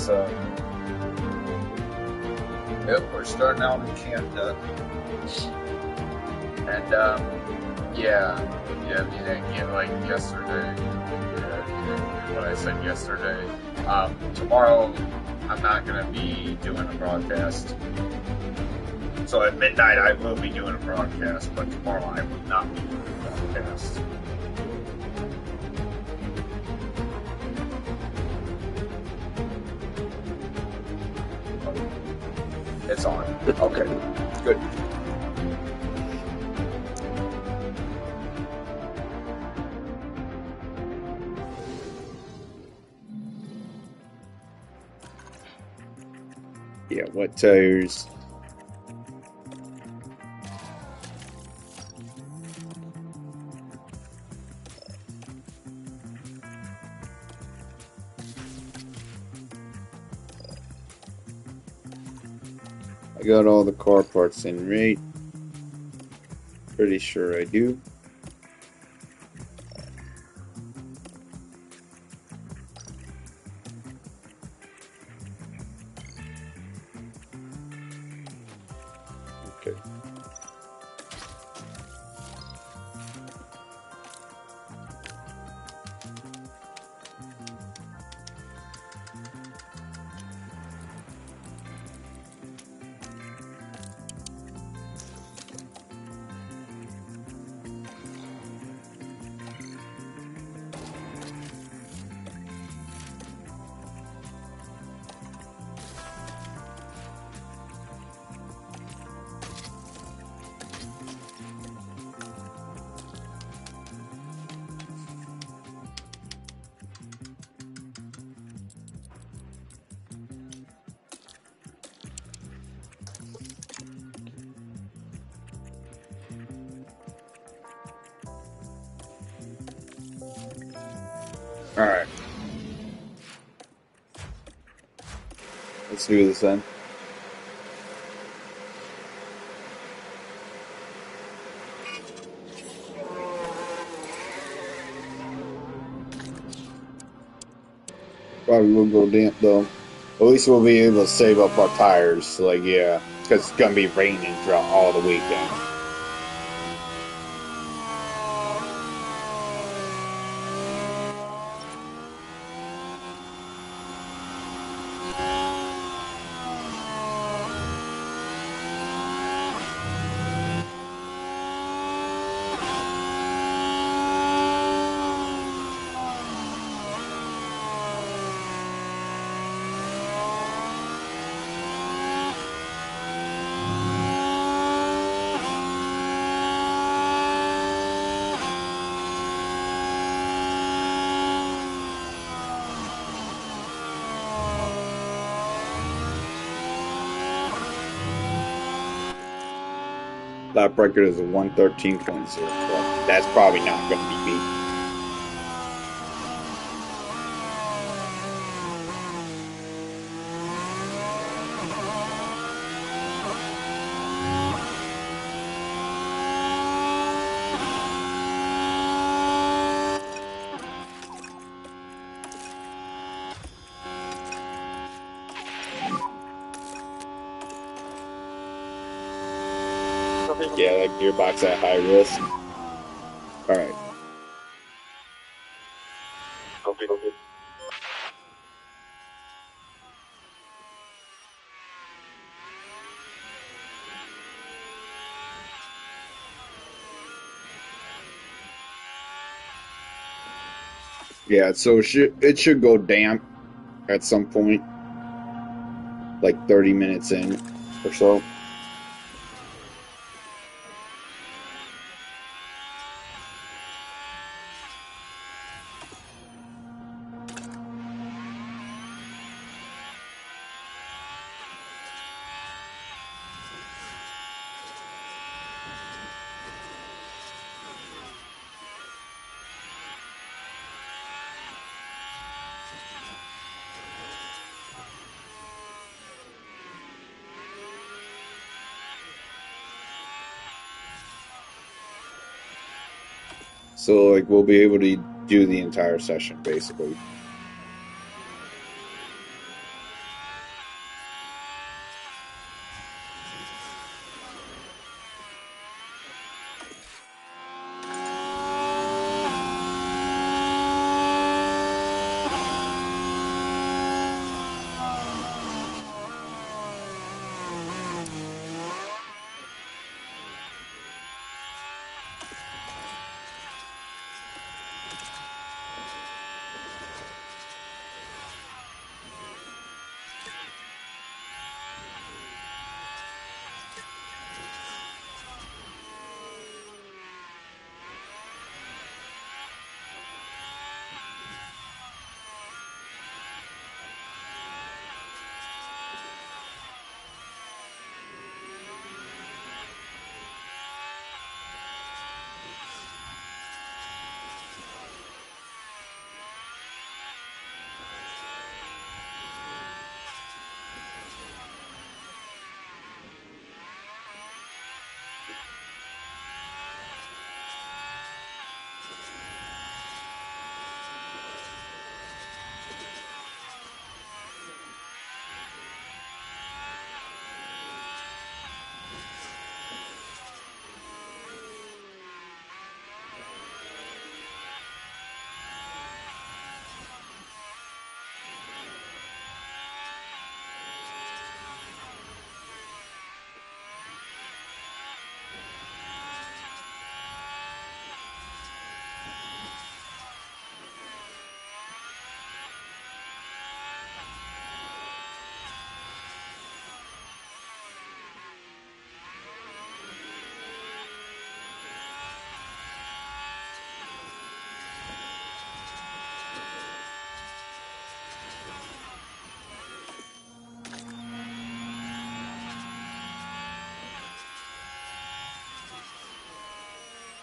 So, yep, we're starting out in Canada. And, yeah, I mean, again, like yesterday, what I said yesterday, tomorrow I'm not going to be doing a broadcast. So at midnight I will be doing a broadcast, but tomorrow I will not be doing a broadcast. It's on. Okay, good. Yeah, what tires? I got all the car parts in right. Pretty sure I do. Okay. All right. Let's do this then. Probably will go damp though. At least we'll be able to save up our tires. Like, yeah, because it's gonna be raining throughout all the weekend. Lap record is a 113.04. That's probably not going to be beat. Yeah, that gearbox at high risk. All right. Okay. Yeah, so it should go damp at some point, like 30 minutes in or so. So, like, we'll be able to do the entire session, basically.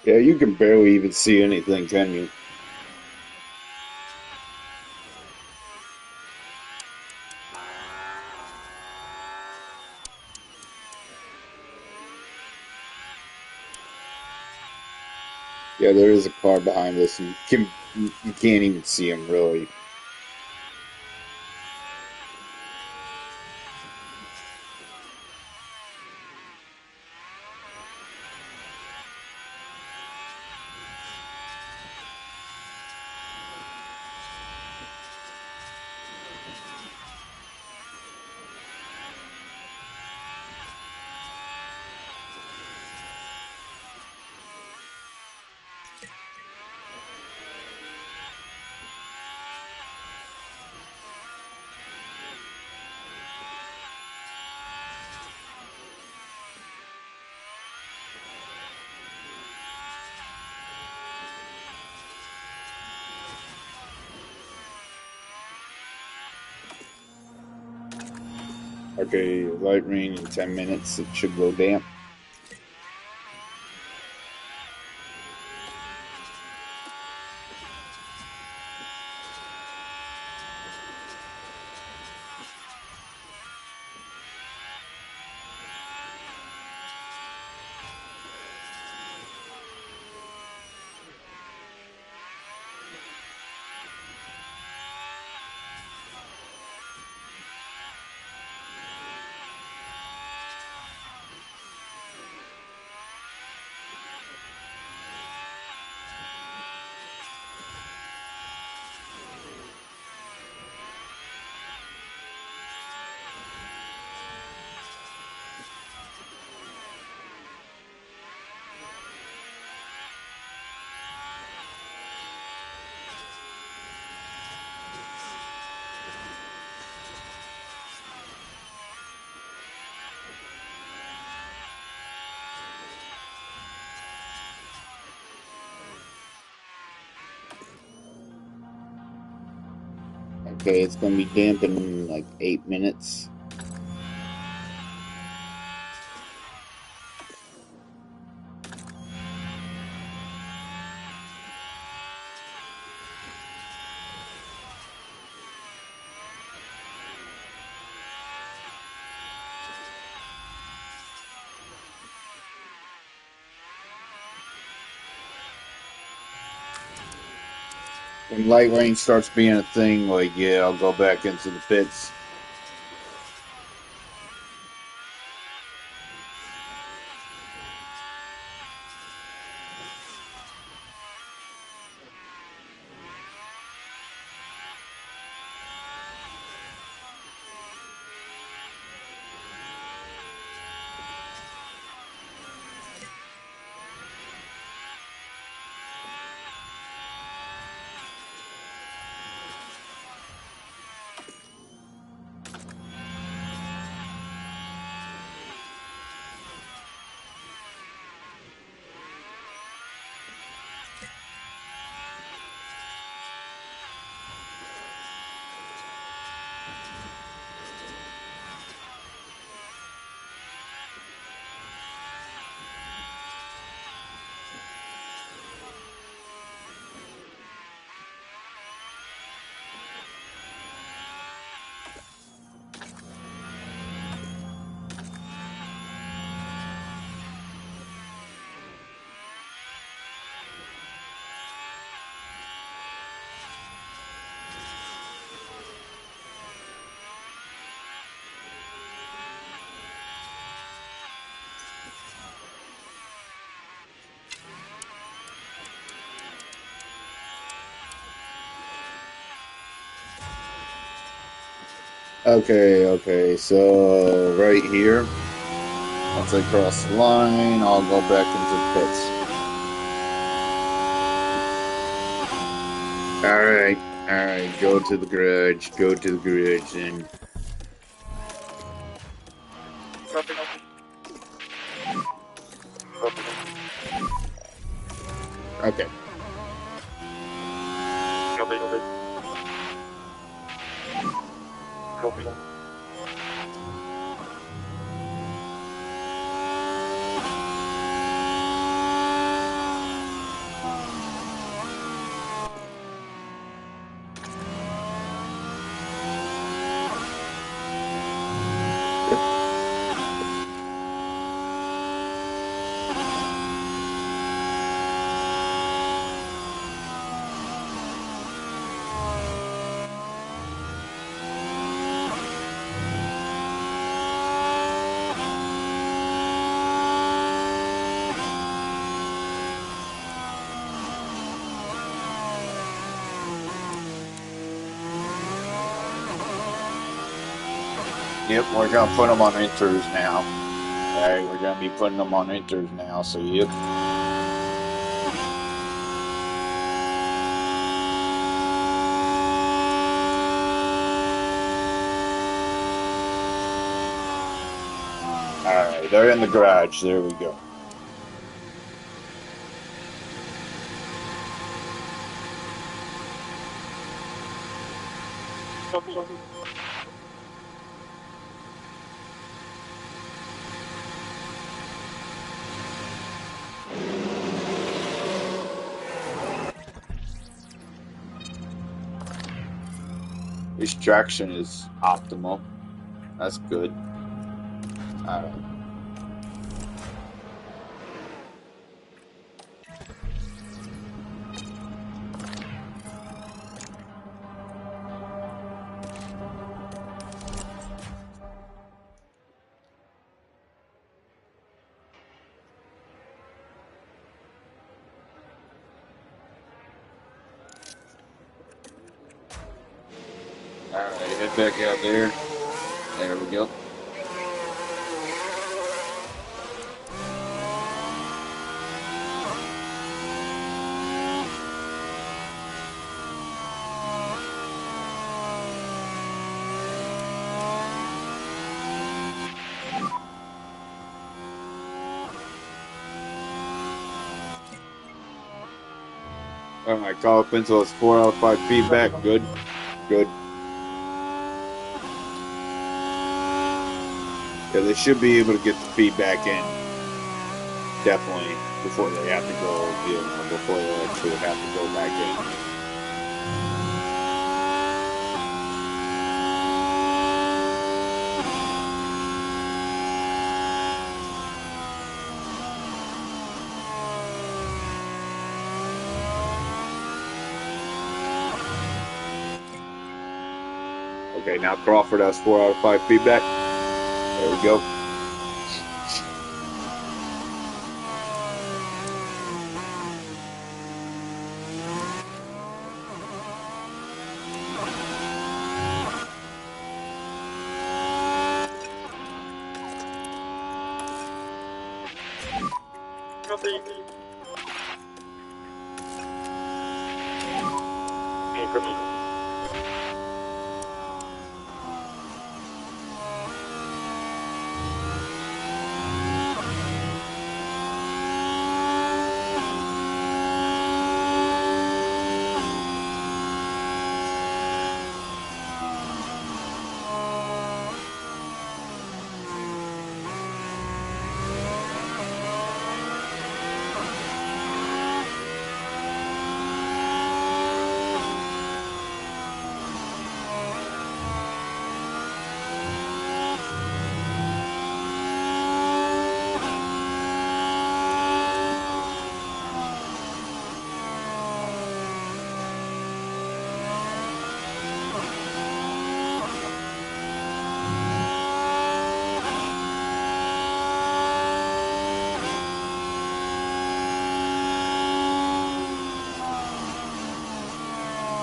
Yeah, you can barely even see anything, can you? Yeah, there is a car behind us, and you can't even see him really. Okay, light rain in 10 minutes. It should go damp. Okay, it's gonna be damp in like 8 minutes. When light rain starts being a thing, like, yeah, I'll go back into the pits. Okay, so right here, once I cross the line, I'll go back into the pits. Alright, go to the garage, and Copy. Copy. okay. Copy. Copy. Yep, we're gonna put them on inters now. Alright, we're gonna be putting them on inters now, so yep. Alright, they're in the garage. There we go. This traction is optimal. That's good. Alright. Alright, head back out there. There we go. Alright, Carl Pencil is 4 out of 5 feedback. Good. Good. Yeah, they should be able to get the feedback in definitely before they have to go, before they actually have to go back in. Okay, now Crawford has 4 out of 5 feedback. There we go.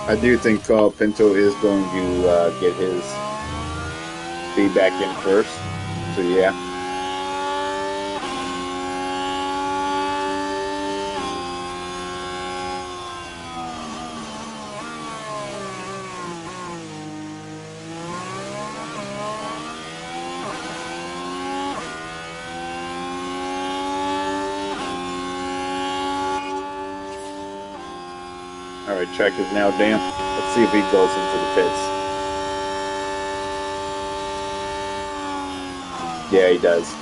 I do think Pinto is going to get his feedback in first. So yeah. Alright, track is now damp. Let's see if he goes into the pits. Yeah, he does.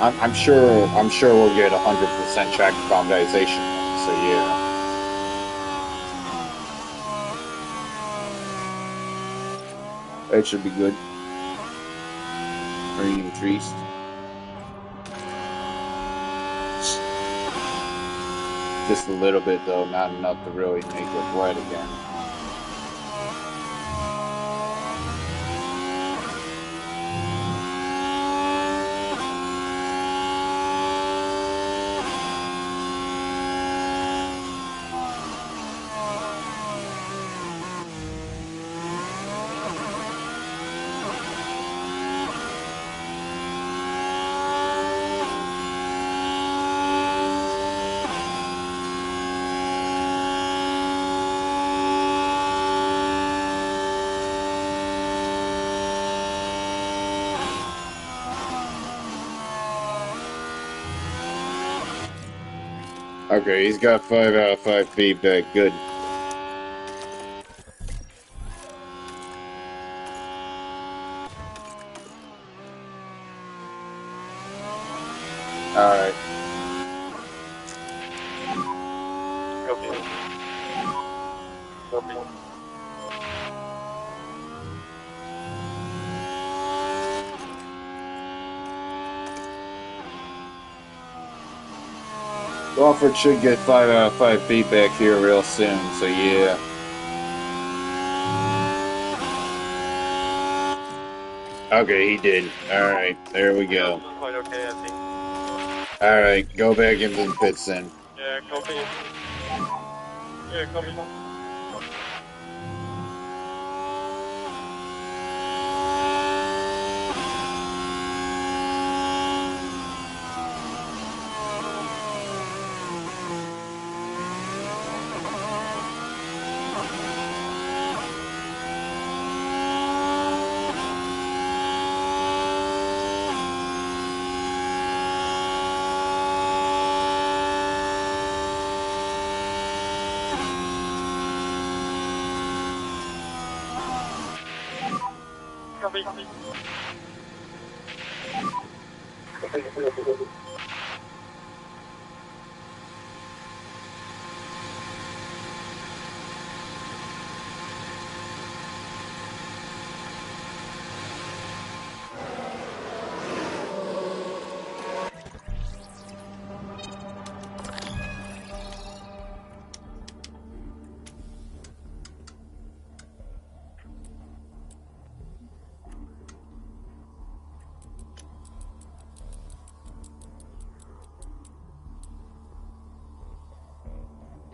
I'm sure we'll get 100% track acclimatization. So yeah, that should be good. Raining trees. Just a little bit though, not enough to really make it wet again. Okay, he's got 5 out of 5 feedback. Good. All right. Copy. Copy. Crawford should get 5 out of 5 feedback here real soon. So yeah. Okay, he did. All right, there we Yeah, go. quite okay, I think. All right, go back into the pits then. Yeah, copy. Yeah, copy. Copy.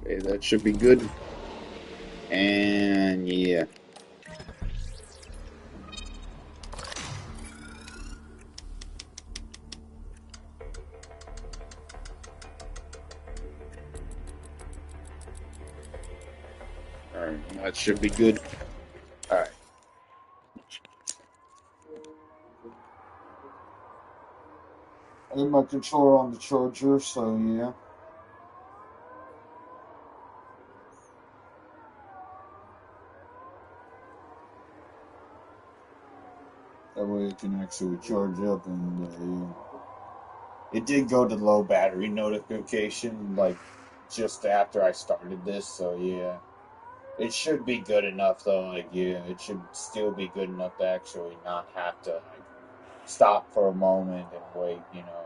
Okay, that should be good. And yeah. All right, that should be good. All right. I have my controller on the charger, so yeah. That way it can actually charge up and yeah. It did go to low battery notification like just after I started this, so yeah. It should be good enough though, like yeah, it should still be good enough to actually not have to like stop for a moment and wait, you know.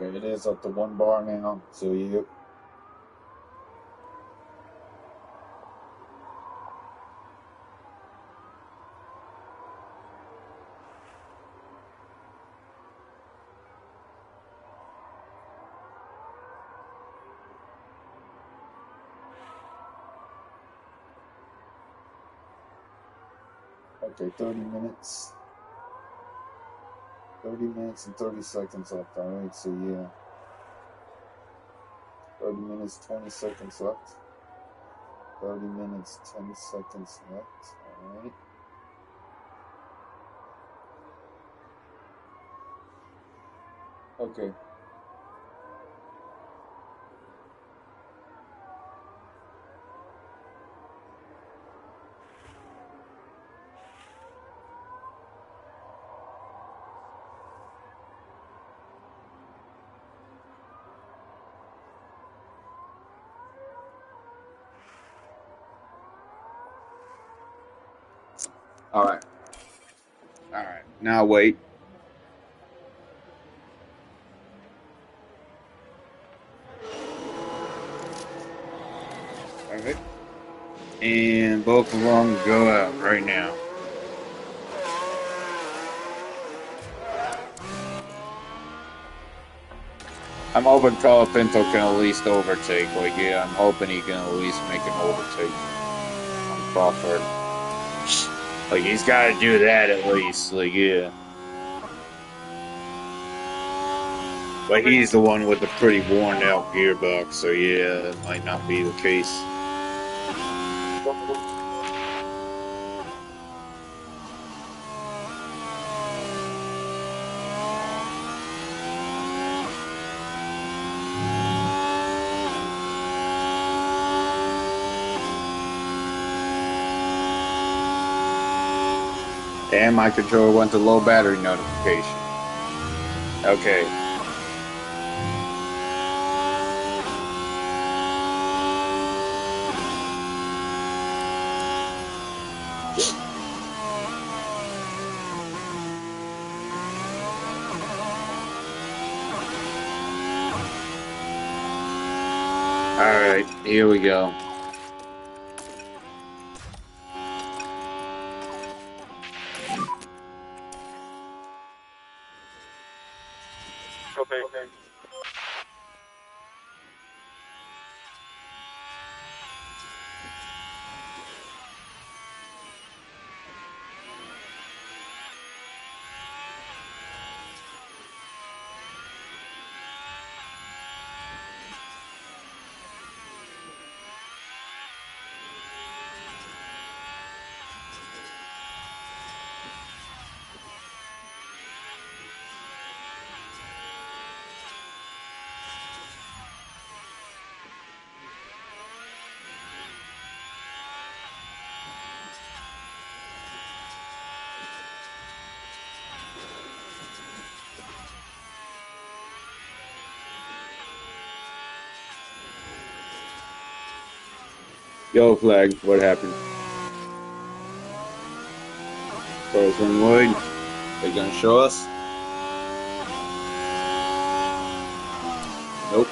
Okay, it is up to 1 bar now, so yeah. Okay, 30 minutes. 30 minutes and 30 seconds left, alright, so yeah. 30 minutes, 20 seconds left. 30 minutes, 10 seconds left, alright. Okay. All right. All right. Now wait. All right. And both of them go out right now. I'm hoping Colapinto can at least overtake. Like, yeah, I'm hoping he can at least make an overtake on Crawford. Like, he's got to do that at least. Like, yeah. But he's the one with the pretty worn out gearbox, so yeah, it might not be the case. And my controller went to low battery notification. Okay. Alright, here we go. Copy. Yellow flag, what happened? Cars run wide. They gonna show us? Nope.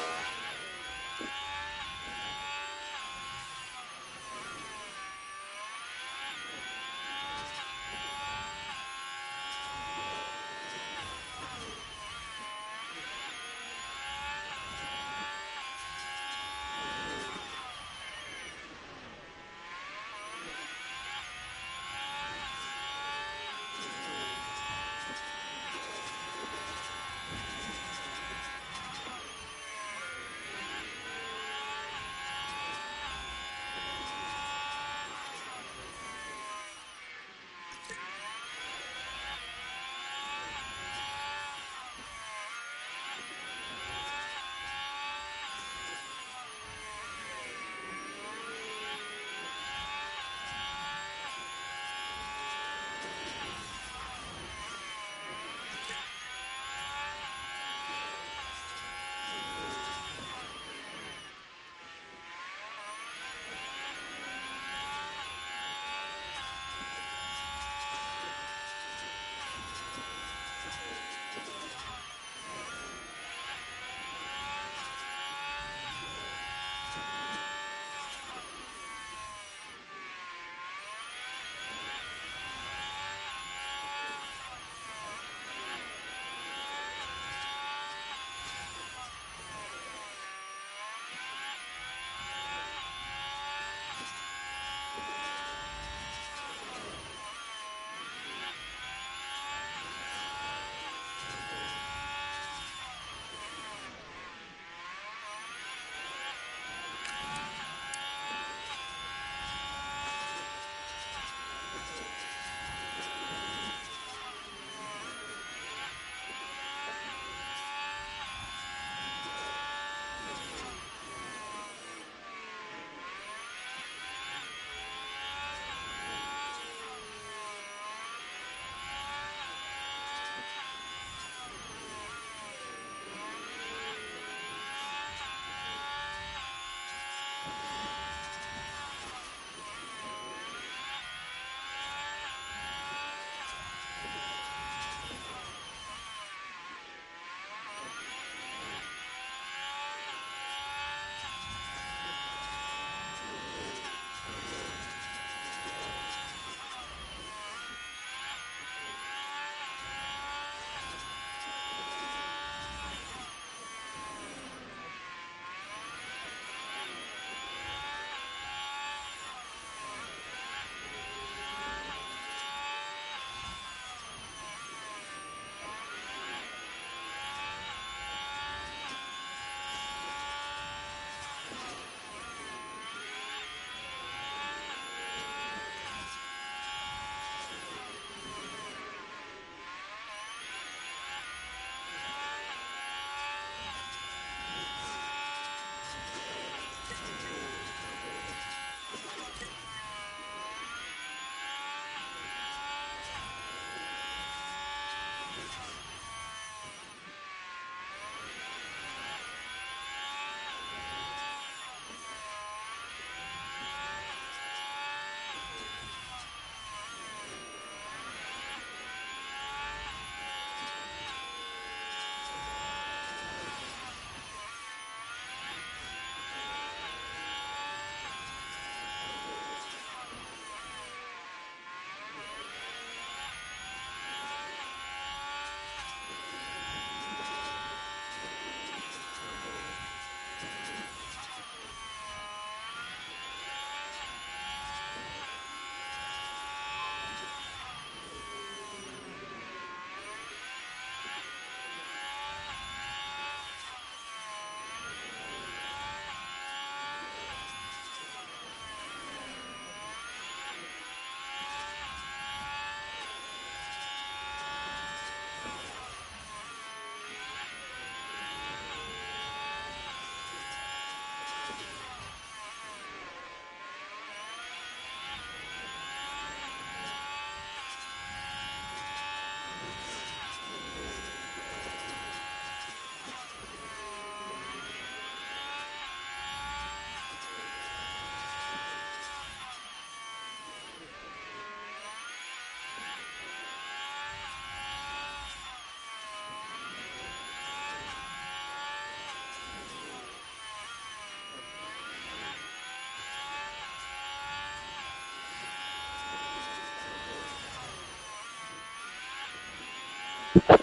All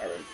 right.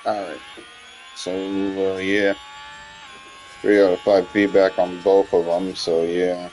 All right. So yeah, 3 out of 5 feedback on both of them. So yeah.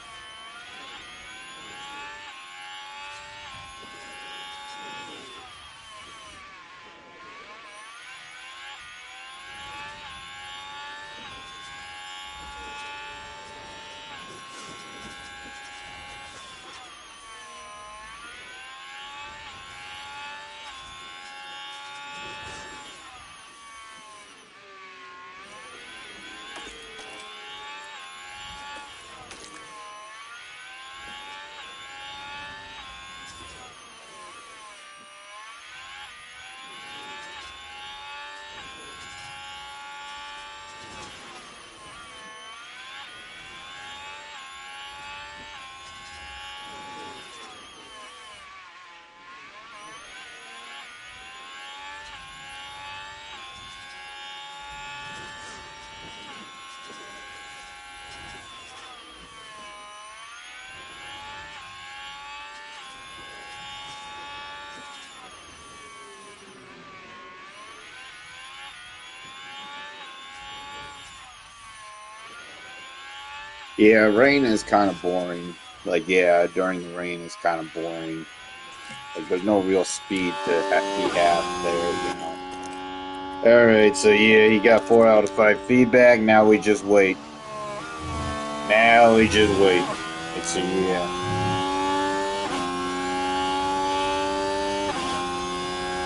Yeah, rain is kind of boring. Like, yeah, during the rain is kind of boring. Like, there's no real speed to be had there. All right, so yeah, you got 4 out of 5 feedback. Now we just wait. Now we just wait. It's a yeah.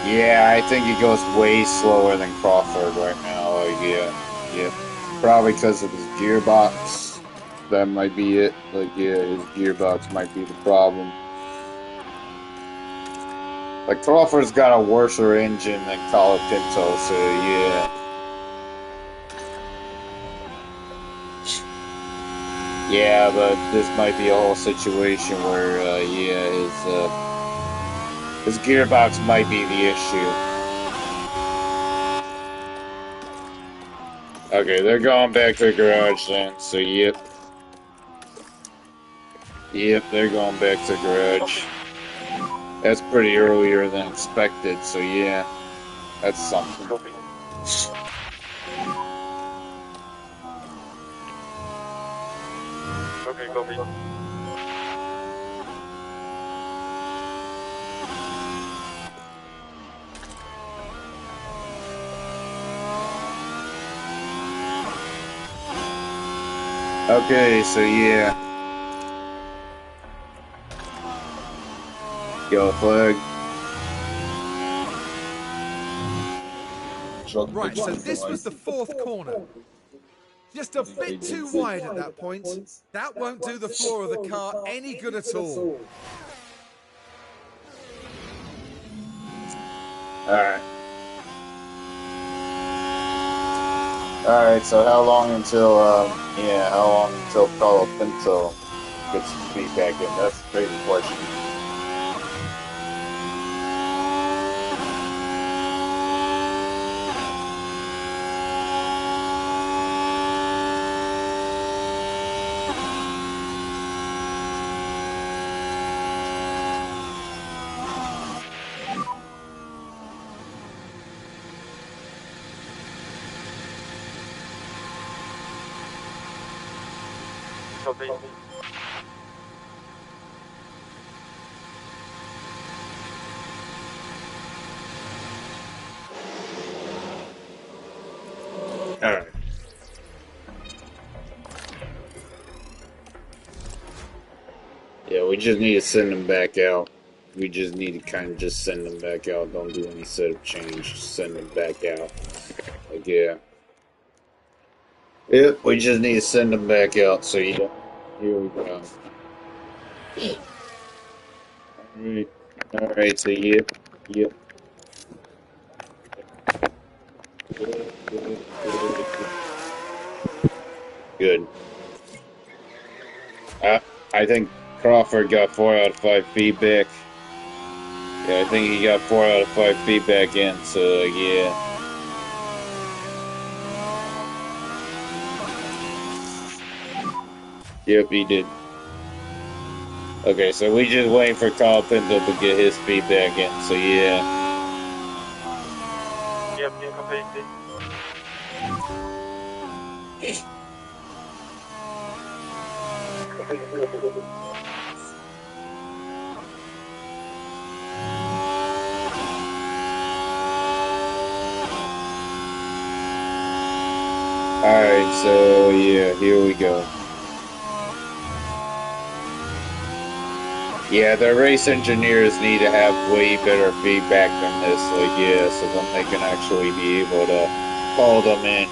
Yeah, I think he goes way slower than Crawford right now. Like, yeah. Probably because of his gearbox. That might be it. Like, yeah, his gearbox might be the problem. Like, Crawford's got a worser engine than Colapinto, so yeah. Yeah, but this might be a whole situation where, yeah, his gearbox might be the issue. Okay, they're going back to the garage then, so yep. Yep, they're going back to the garage. That's pretty earlier than expected, so yeah. That's something. Copy. Okay, copy. Okay, so yeah. Yellow flag. Right, so this was the fourth corner. Just a bit too wide at that point. That won't do the floor of the car any good at all. Alright. Alright, so how long until Colapinto gets his feedback in? That's a crazy question. Copy. Alright. Yeah, we just need to send them back out. We just need to kind of just send them back out. Don't do any setup change. Just send them back out. Like, yeah. Yep, we just need to send them back out. So, yeah. Here we go. Alright. Alright, so, yep. Yep. Good, good, good, good. I think Crawford got 4 out of 5 feedback. Yeah, I think he got 4 out of 5 feedback in, so yeah. Yep, he did. Okay, so we just waiting for Carl Pinto to get his feedback in, so yeah. Yep, copy. Alright, so yeah, here we go. Yeah, the race engineers need to have way better feedback than this, like, yeah, so then they can actually be able to call them in,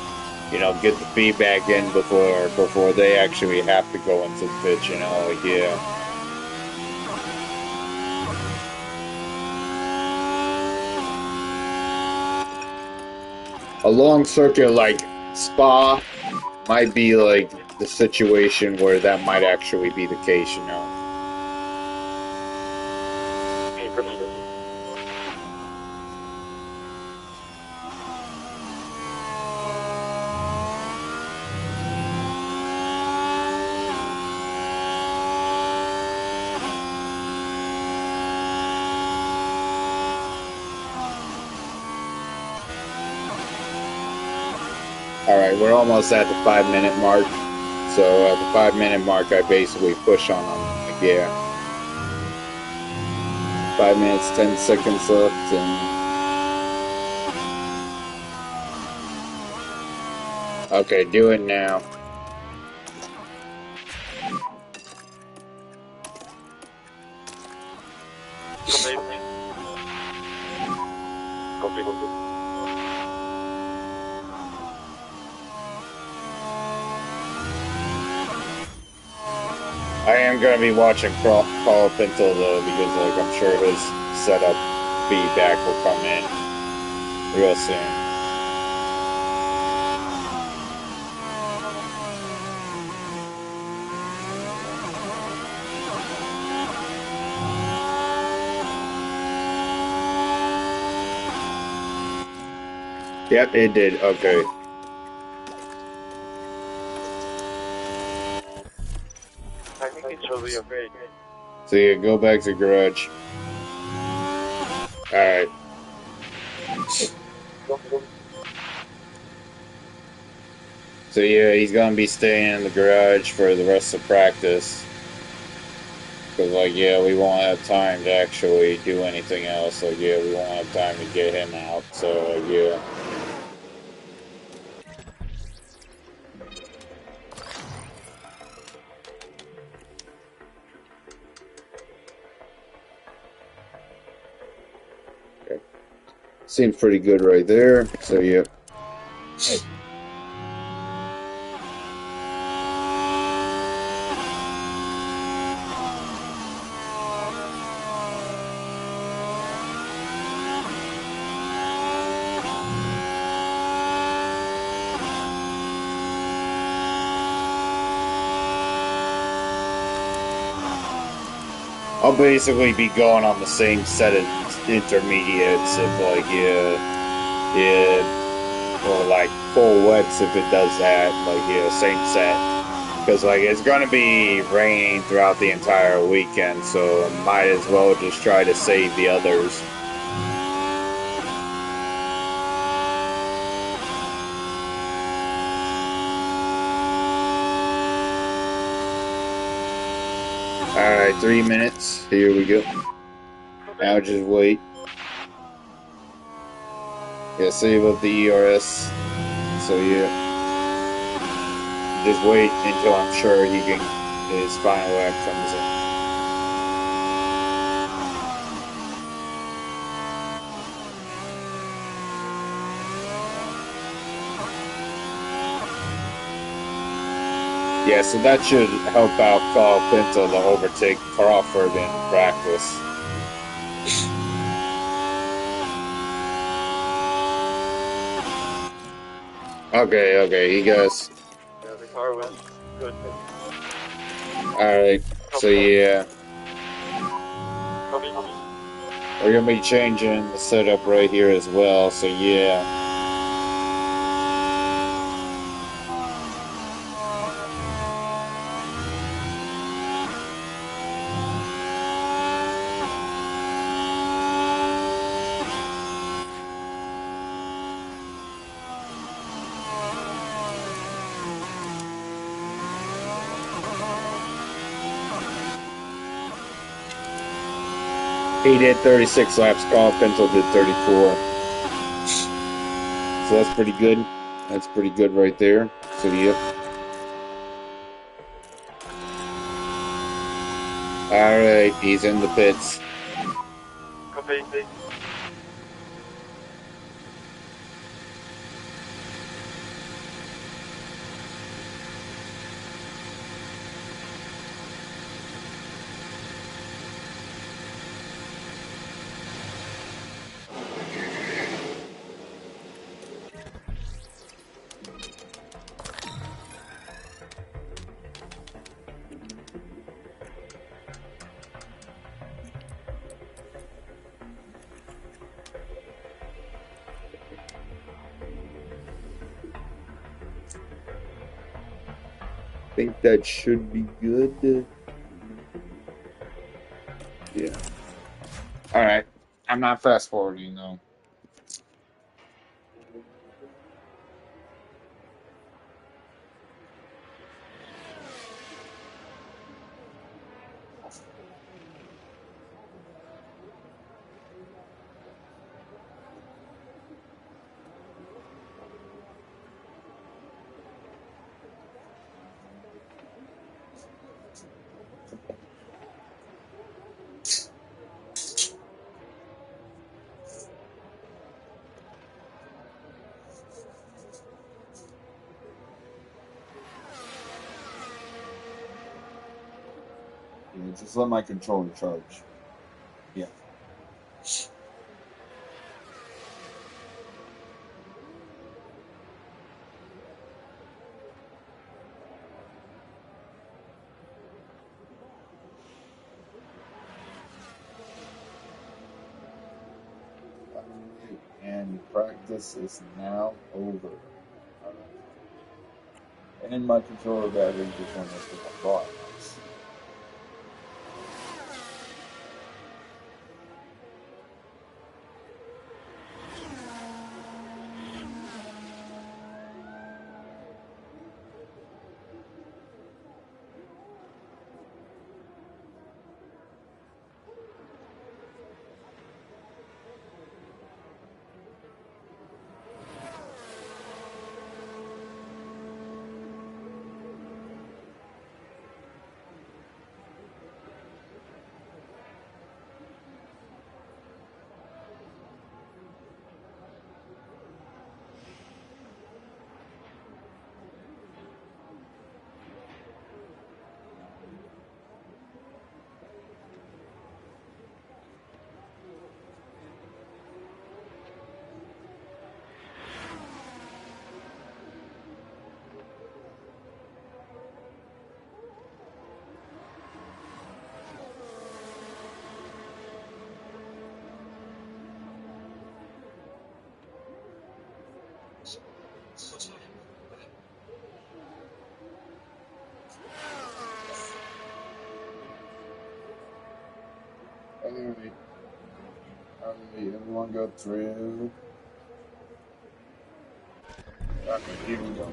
you know, get the feedback in before they actually have to go into the pitch, you know, like, yeah. A long circuit like Spa might be like the situation where that might actually be the case, you know. Alright, we're almost at the 5-minute mark. So at the 5-minute mark, I basically push on them. Like, yeah. 5 minutes, 10 seconds left, and... Okay, do it now. I am going to be watching Paul Pinto, though, because, like, I'm sure his setup feedback will come in real soon. Yep, it did. Okay. I think it should be okay. So yeah, go back to garage. Alright. So yeah, he's gonna be staying in the garage for the rest of practice. Cause like, yeah, we won't have time to actually do anything else. Like, yeah, we won't have time to get him out. So like, yeah. Okay. Seems pretty good right there. So yeah. I'll basically be going on the same set of intermediates if like, yeah, or like full wets if it does that, like, yeah, same set. Because like, it's gonna be raining throughout the entire weekend, so might as well just try to save the others. Alright, 3 minutes. Here we go. Now just wait. Yeah, save up the ERS. So yeah. Just wait until I'm sure his final act comes in. Yeah, so that should help out Carl Pinto to overtake Crawford in practice. Okay, you guys. Yeah, the car went good. Alright, so yeah. Copy. We're gonna be changing the setup right here as well, so yeah. He did 36 laps, Carl Pinto did 34. So that's pretty good. That's pretty good right there. So yep. Alright, he's in the pits. Copy. I think that should be good. Yeah. Alright. I'm not fast forwarding though. Yeah, just let my controller charge. Yeah. And practice is now over. And my controller battery just went up to my bar. Alright, everyone go through. Okay, here we go.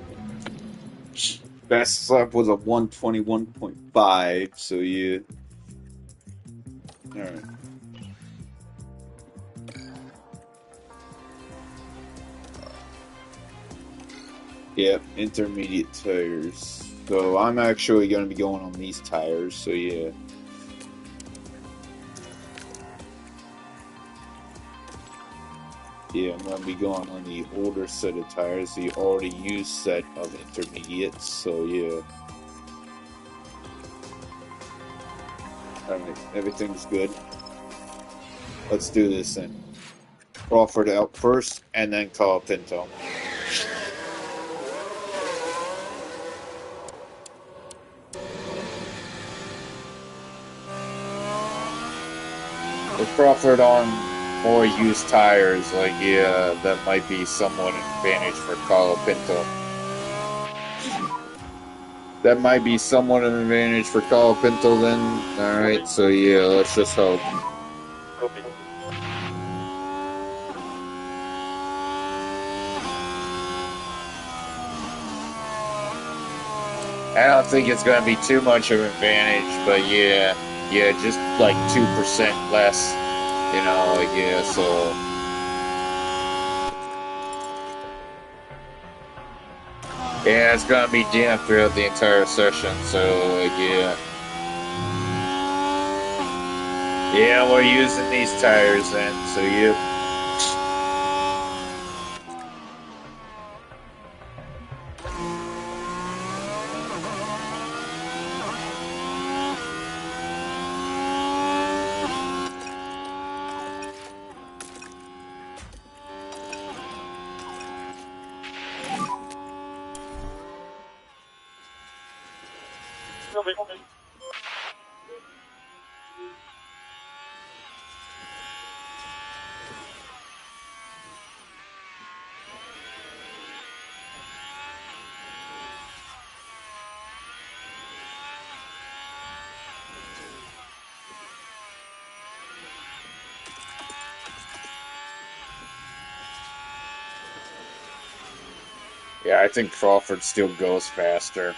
Best lap was a 121.5, so yeah. Alright. Yep, intermediate tires. So I'm actually going to be going on these tires, so yeah. Yeah, I'm going to be going on the older set of tires, the already used set of intermediates, so yeah. Alright, everything's good. Let's do this then. Crawford out first, and then Colapinto. With Crawford on more used tires, like, yeah, that might be somewhat an advantage for Colapinto. That might be somewhat an advantage for Colapinto then. Alright, so yeah, let's just hope. Copy. I don't think it's going to be too much of an advantage, but yeah, just like 2% less, you know, like, yeah, so. Yeah, it's going to be damp throughout the entire session, so, like, yeah. Yeah, we're using these tires then, so yeah. Copy. Yeah, I think Crawford still goes faster.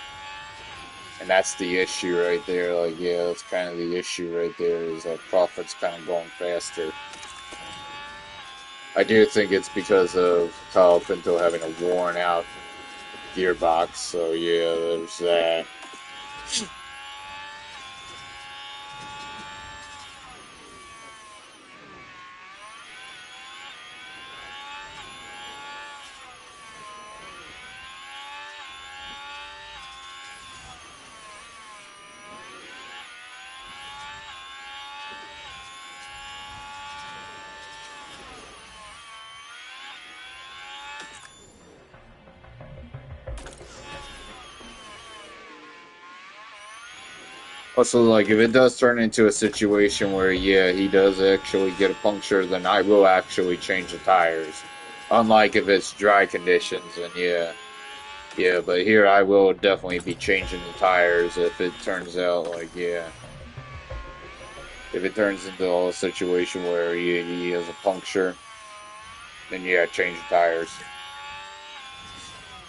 And that's the issue right there. Like, yeah, that's kind of the issue right there, is that Crawford's kind of going faster. I do think it's because of Colapinto having a worn out gearbox, so yeah, there's that. Also, like, if it does turn into a situation where, yeah, he does actually get a puncture, then I will actually change the tires. Unlike if it's dry conditions, and yeah. Yeah, but here I will definitely be changing the tires if it turns out, like, yeah. If it turns into a situation where he has a puncture, then yeah, change the tires.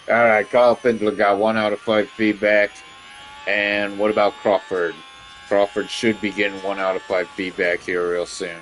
Alright, Colapinto got 1 out of 5 feedback. And what about Crawford? Crawford should be getting 1 out of 5 feedback here real soon.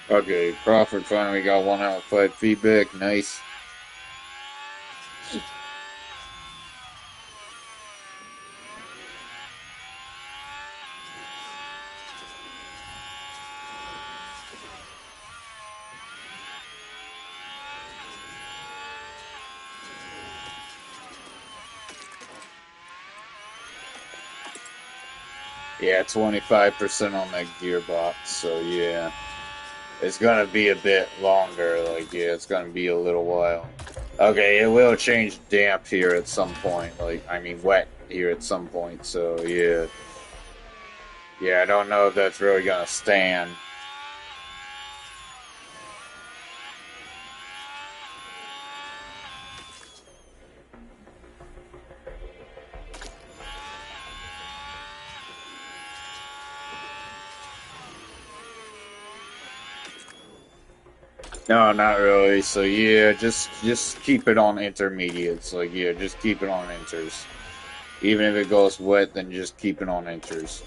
Okay, Crawford finally got 1 out of 5 feedback. Nice. Yeah, 25% on that gearbox, so yeah. It's gonna be a bit longer, like, yeah, it's gonna be a little while. Okay, it will change damp here at some point, like, I mean wet here at some point, so yeah. Yeah, I don't know if that's really gonna stand. No, not really. So yeah, just keep it on intermediates. Like yeah, just keep it on inters. Even if it goes wet, then just keep it on inters.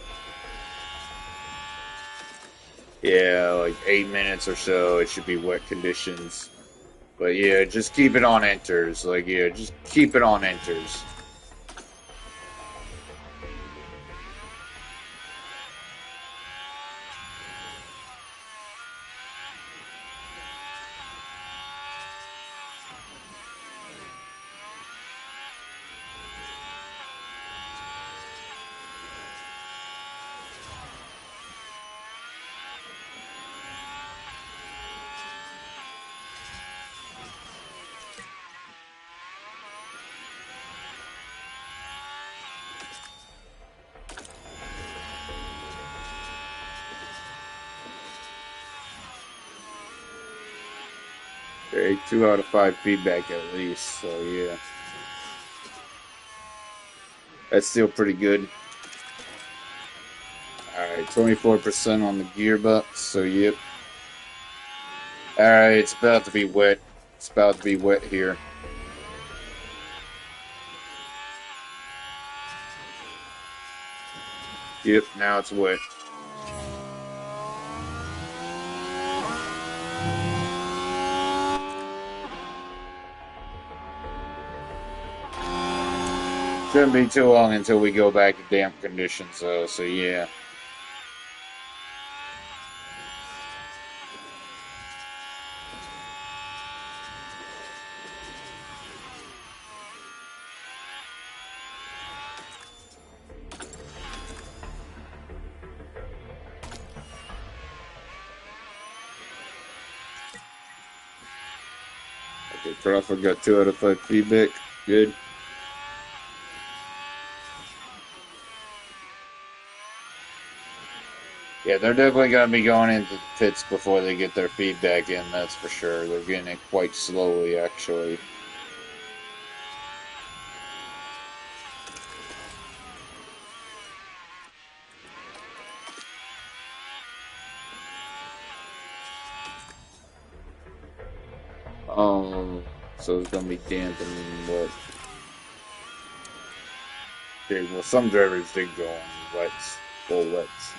Yeah, like 8 minutes or so, it should be wet conditions. But yeah, just keep it on inters. Like yeah, just keep it on inters. Okay, 2 out of 5 feedback at least. So yeah, that's still pretty good. Alright, 24% on the gearbox, so yep. Alright, it's about to be wet. It's about to be wet here. Yep, now it's wet. Shouldn't be too long until we go back to damp conditions though, so yeah. Okay, Crawford got 2 out of 5 feedback. Good. Yeah, they're definitely going to be going into the pits before they get their feedback in, that's for sure. They're getting it quite slowly, actually. Oh, so it's going to be damp and wet. Okay, well, some drivers did go on wets, full wets.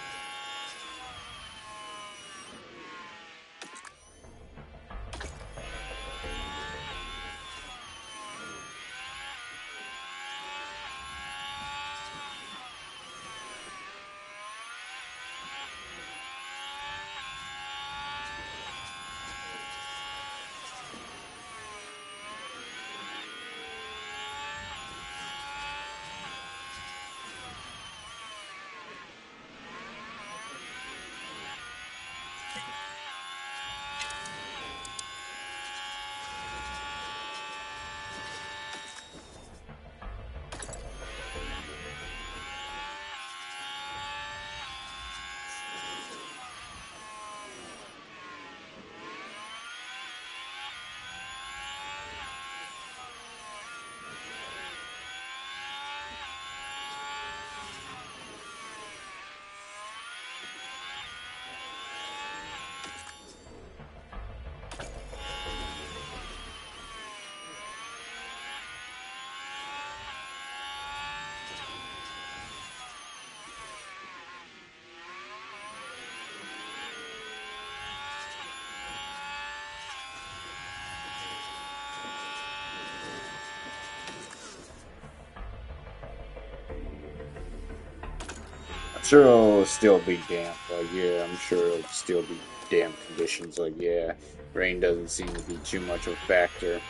I'm sure it'll still be damp. Like, yeah, I'm sure it'll still be damp conditions. Like, yeah, rain doesn't seem to be too much of a factor.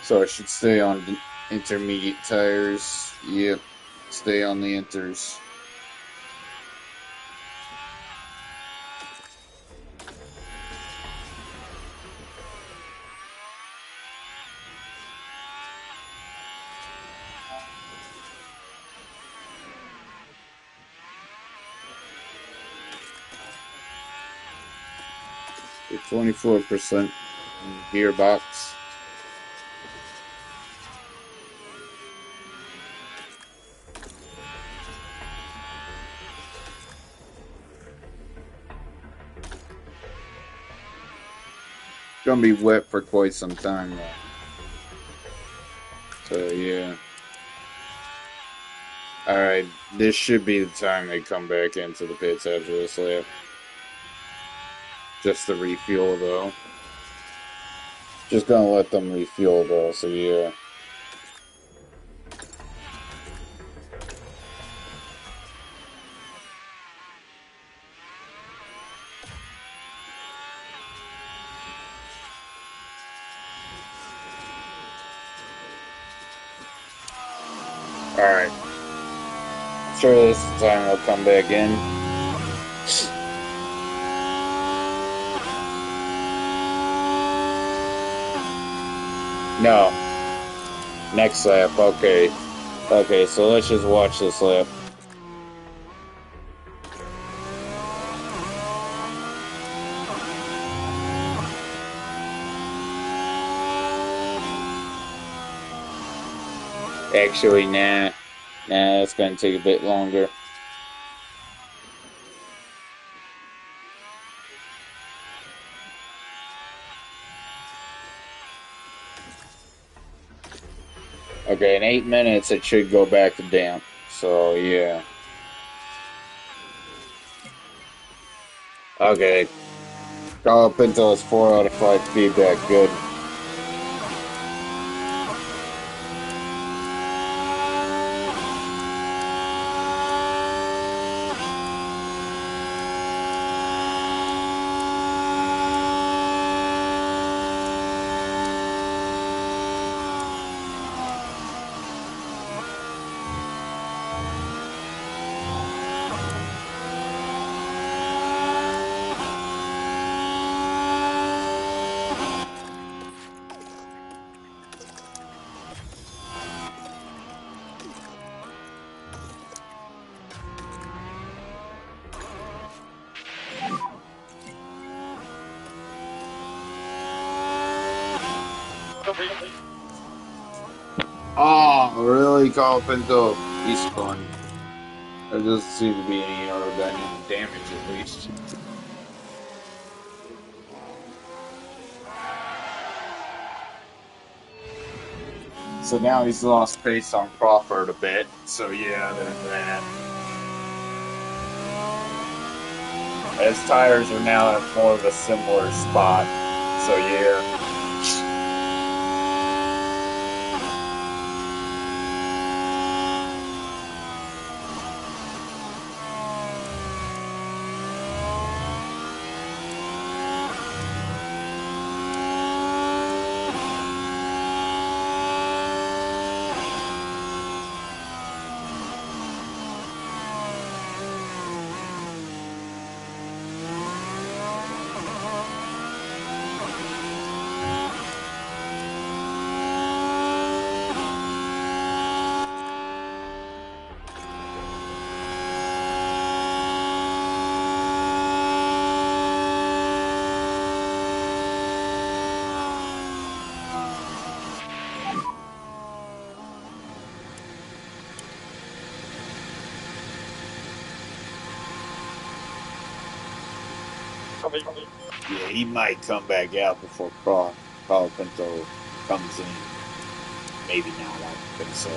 So I should stay on the intermediate tires. Yep, stay on the inters. The 24% gearbox. gonna be wet for quite some time though. So yeah. Alright, this should be the time they come back into the pits after this lap. Just to refuel though. Just gonna let them refuel though, so yeah. Alright. Sure this time they'll come back in. No. Next lap, okay. Okay, so let's just watch this lap. Actually, nah. Nah, it's gonna take a bit longer. Okay, in 8 minutes it should go back to damp. So, yeah. Okay. Call up until it's 4 out of 5 feedback. Good. Oh, really, Call Pinto? He's fun. There doesn't seem to be any aerodynamic damage, at least. So now he's lost pace on Crawford a bit. So yeah, there's that. His tires are now at more of a similar spot. So yeah. Yeah, he might come back out before Carl Pinto comes in. Maybe not, I don't think so.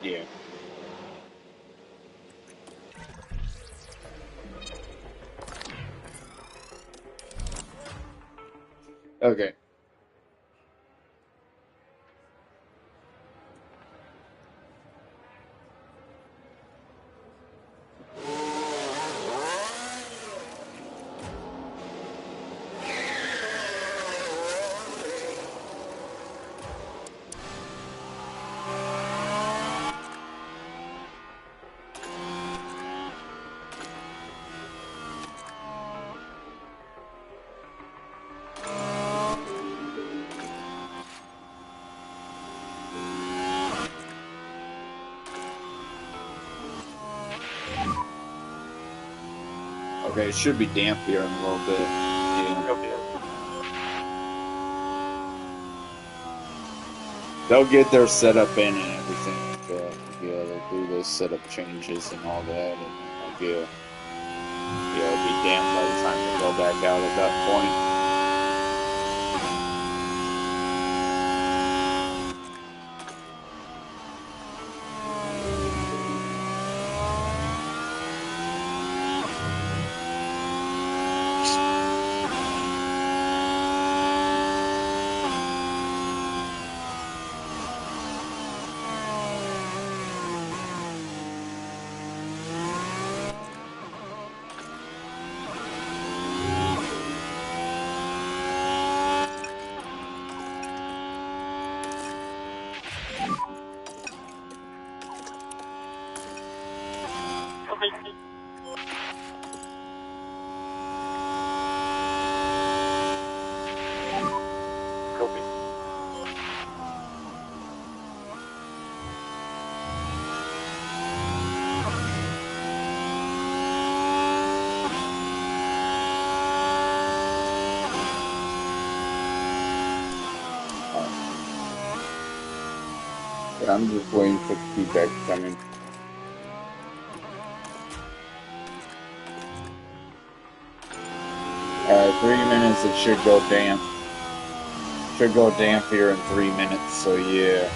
Yeah. Okay. Okay, it should be damp here in a little bit. Yeah. They'll get their setup in and everything. those setup changes and all that, and like, it'll be damp by the time we go back out at that point. I'm just waiting for the feedback to come in. 3 minutes, it should go damp. Should go damp here in 3 minutes, so yeah.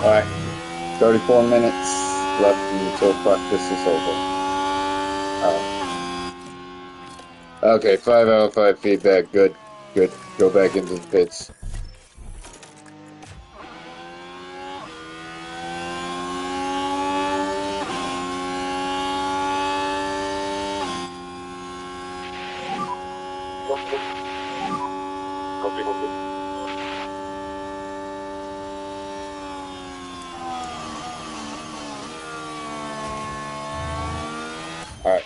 Alright, 34 minutes left until practice is over. Okay, 5 out of 5 feedback, good. Go back into the pits. Alright.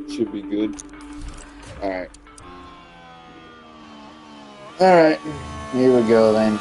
Should be good. Alright. Alright, here we go then.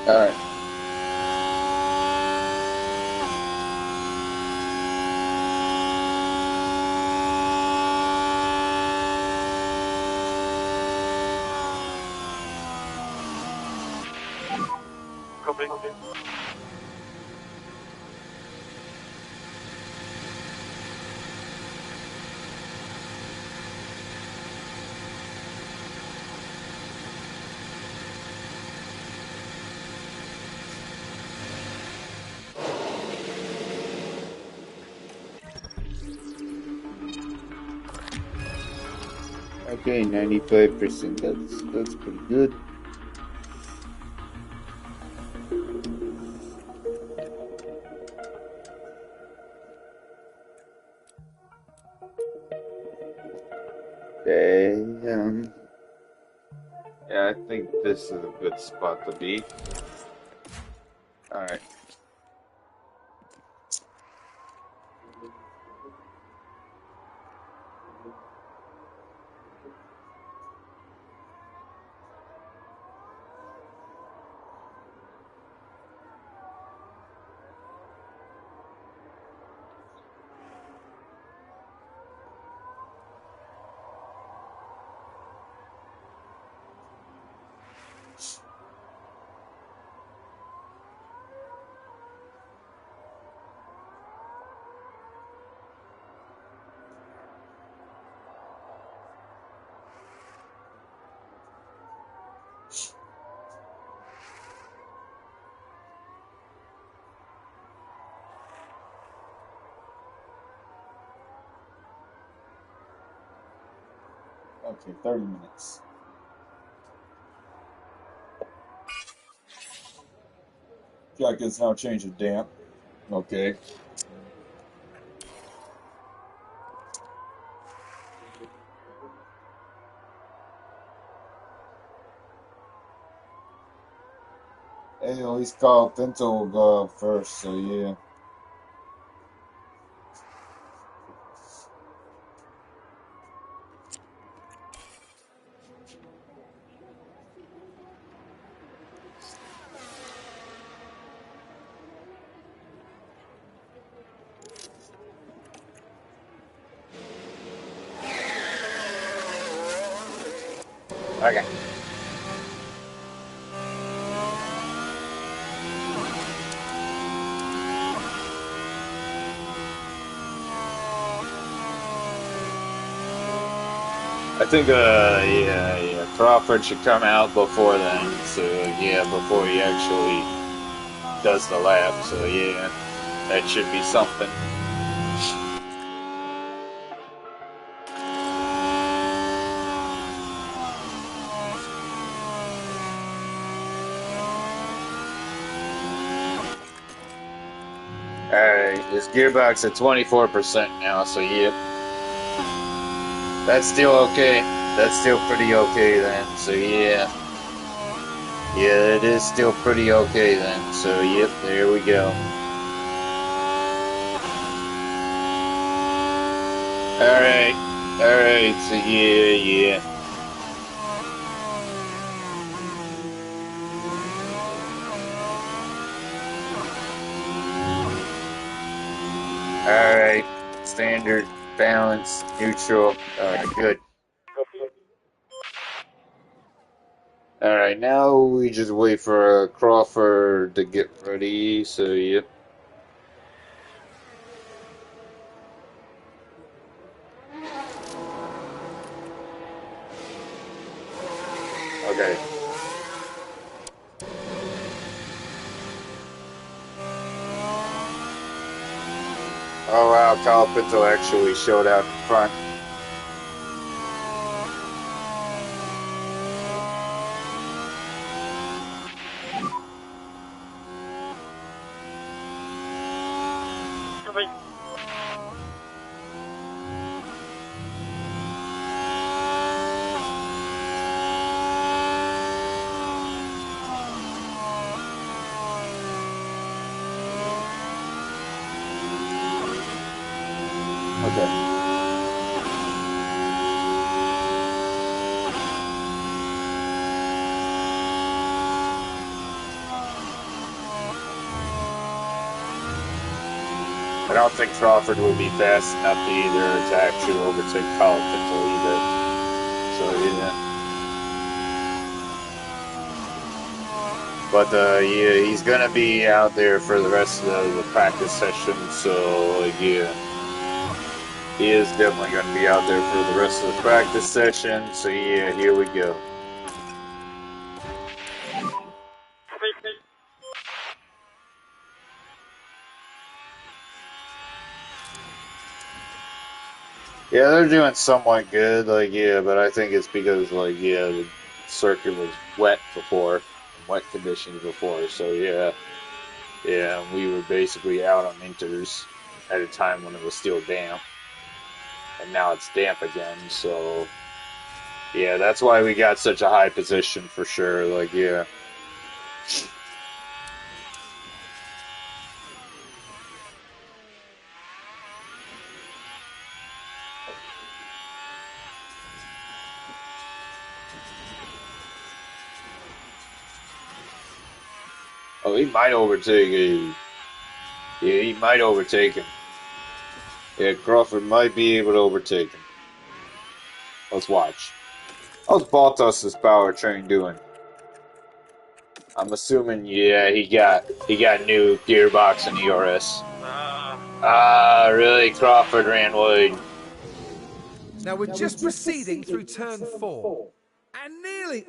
Alright. Okay, 95%. That's pretty good. Okay, yeah, I think this is a good spot to be. Alright. Okay, 30 minutes. Jack is now change of damp. Okay. Hey, at least Carl Pinto will go up first, so yeah. Okay. I think, yeah, Crawford should come out before then, so yeah, before he actually does the lap, so yeah, that should be something. Alright, his gearbox at 24% now, so yep. That's still okay. That's still pretty okay then, so yeah. Yeah, it is still pretty okay then, so yep, there we go. Alright, so yeah. Alright, standard, balance, neutral. Alright, good. Alright, now we just wait for Crawford to get ready, so yep. Okay. Oh wow, Kyle Pinto actually showed out in front. Copy. Okay. I don't think Crawford would be fast enough either to actually overtake Kyle Pinto either. So yeah. But yeah, he's gonna be out there for the rest of the practice session, so yeah. He is definitely gonna be out there for the rest of the practice session, so yeah, here we go. Copy. Yeah, they're doing somewhat good, like, yeah, but I think it's because, like, yeah, the circuit was wet before, wet conditions before, so yeah. Yeah, we were basically out on inters at a time when it was still damp, and now it's damp again, so Yeah, that's why we got such a high position for sure. Like, yeah. Oh, he might overtake him. Yeah, he might overtake him. Yeah, Crawford might be able to overtake him. Let's watch. How's Bottas' powertrain doing? I'm assuming, yeah, he got new gearbox and ERS. Really? Crawford ran wide. Now we're just proceeding through turn 4. And nearly,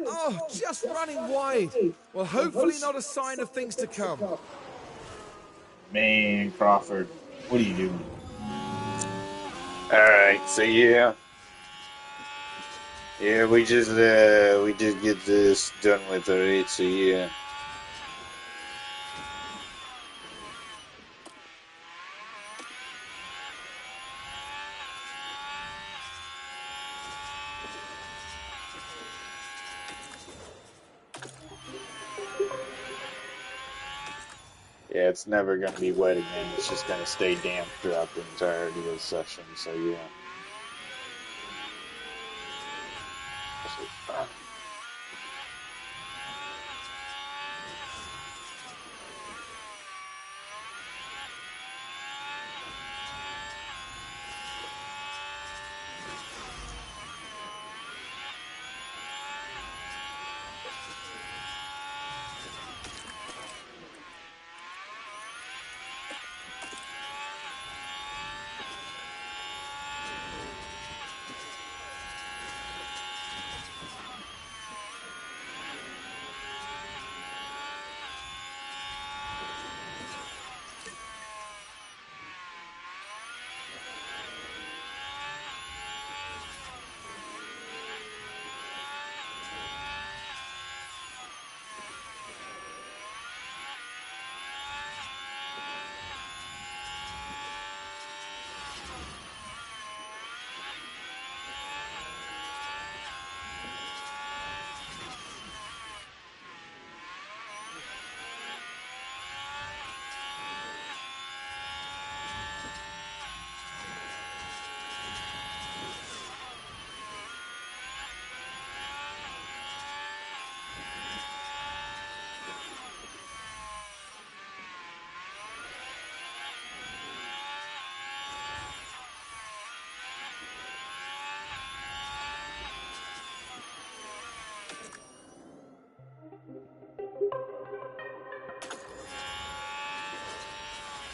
just running wide. Well, hopefully not a sign of things to come. Man, Crawford, what are you doing? All right, so yeah, we just get this done with, alright. So yeah. Yeah, it's never gonna be wet again. It's just gonna stay damp throughout the entirety of the session. So yeah.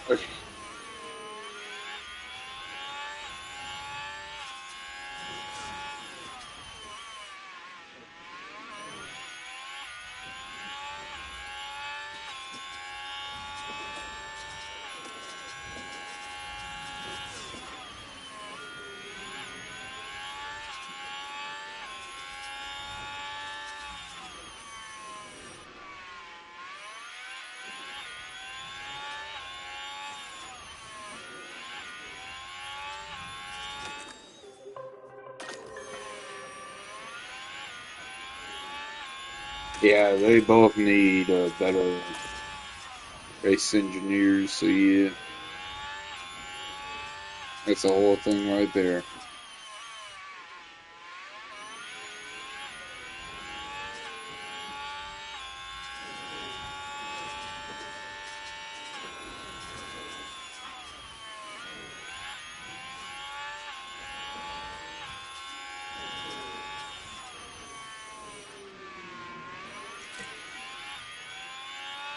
Okay. Yeah, they both need better race engineers. So yeah, that's the whole thing right there.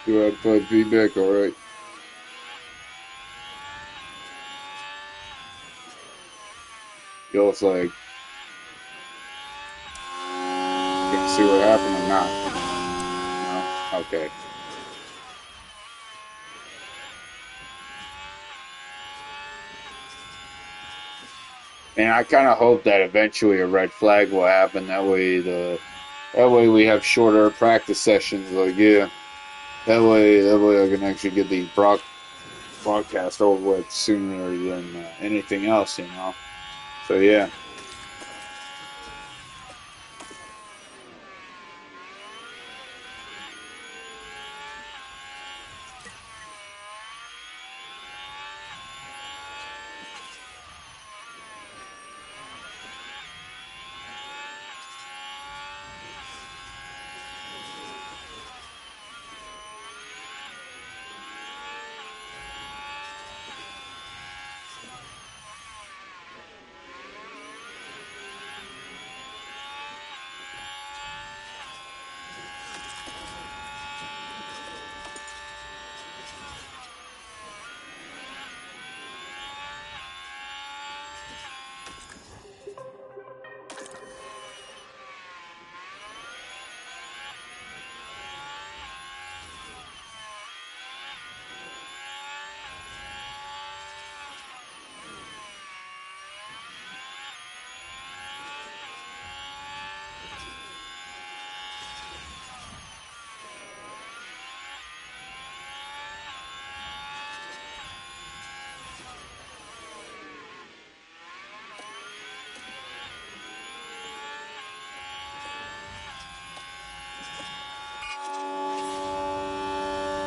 You had play feedback, all right. Yo, it's like, gonna see what happened or not? No? Okay. And I kind of hope that eventually a red flag will happen. That way we have shorter practice sessions. Like yeah, that way I can actually get the broadcast over with sooner than anything else. So yeah.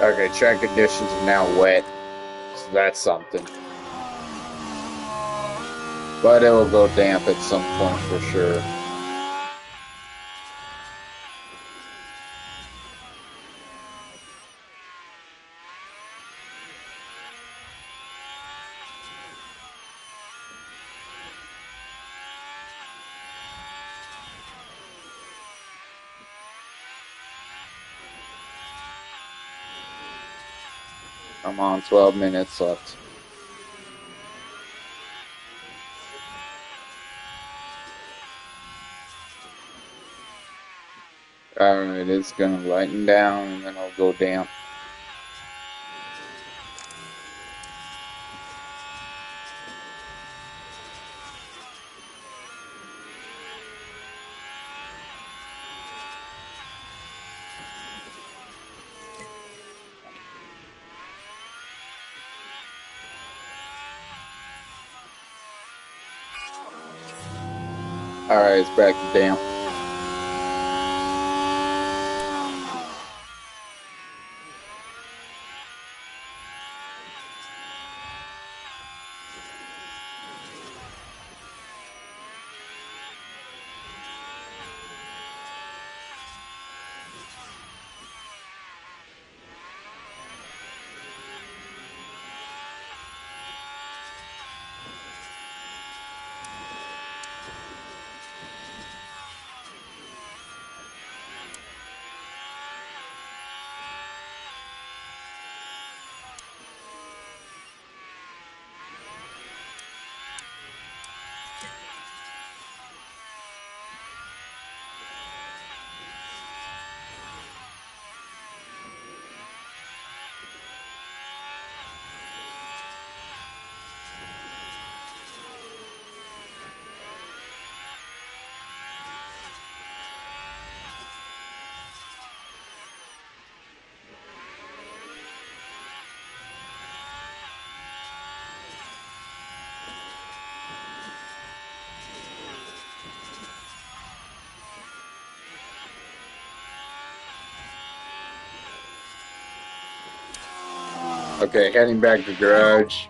Okay, track conditions are now wet, so that's something. But it will go damp at some point for sure. Come on, 12 minutes left. Alright, it's gonna lighten down and then it'll go damp. Alright, it's back to damp. Okay, heading back to garage.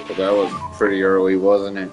But that was pretty early, wasn't it?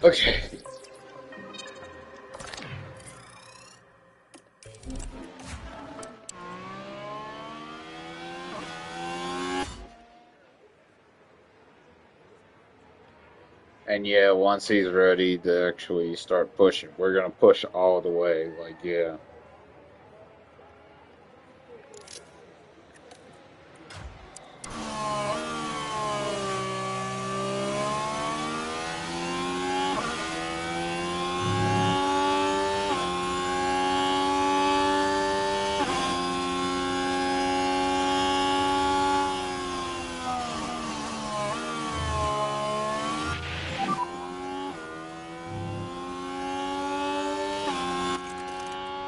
Okay. And yeah, once he's ready to actually start pushing, we're gonna push all the way. Like, yeah.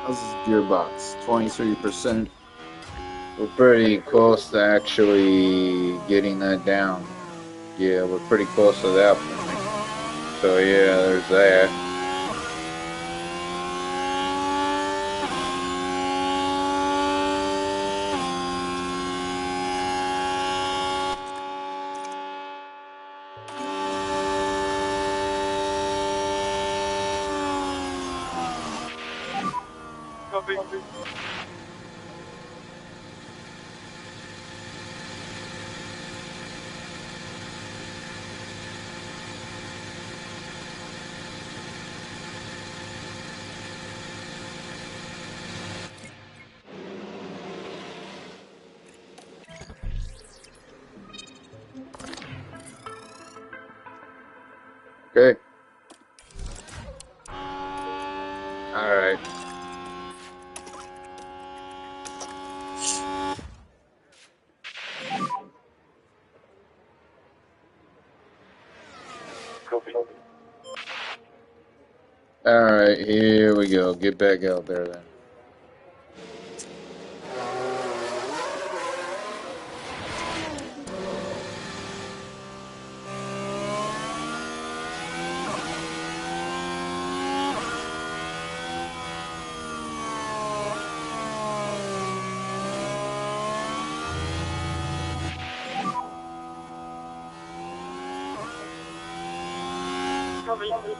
How's his gearbox? 23%. We're pretty close to actually getting that down. Yeah, we're pretty close to that point. So yeah, there's that. Copy. Okay. All right. Copy. All right. Here we go. Get back out there then. Copy. Copy.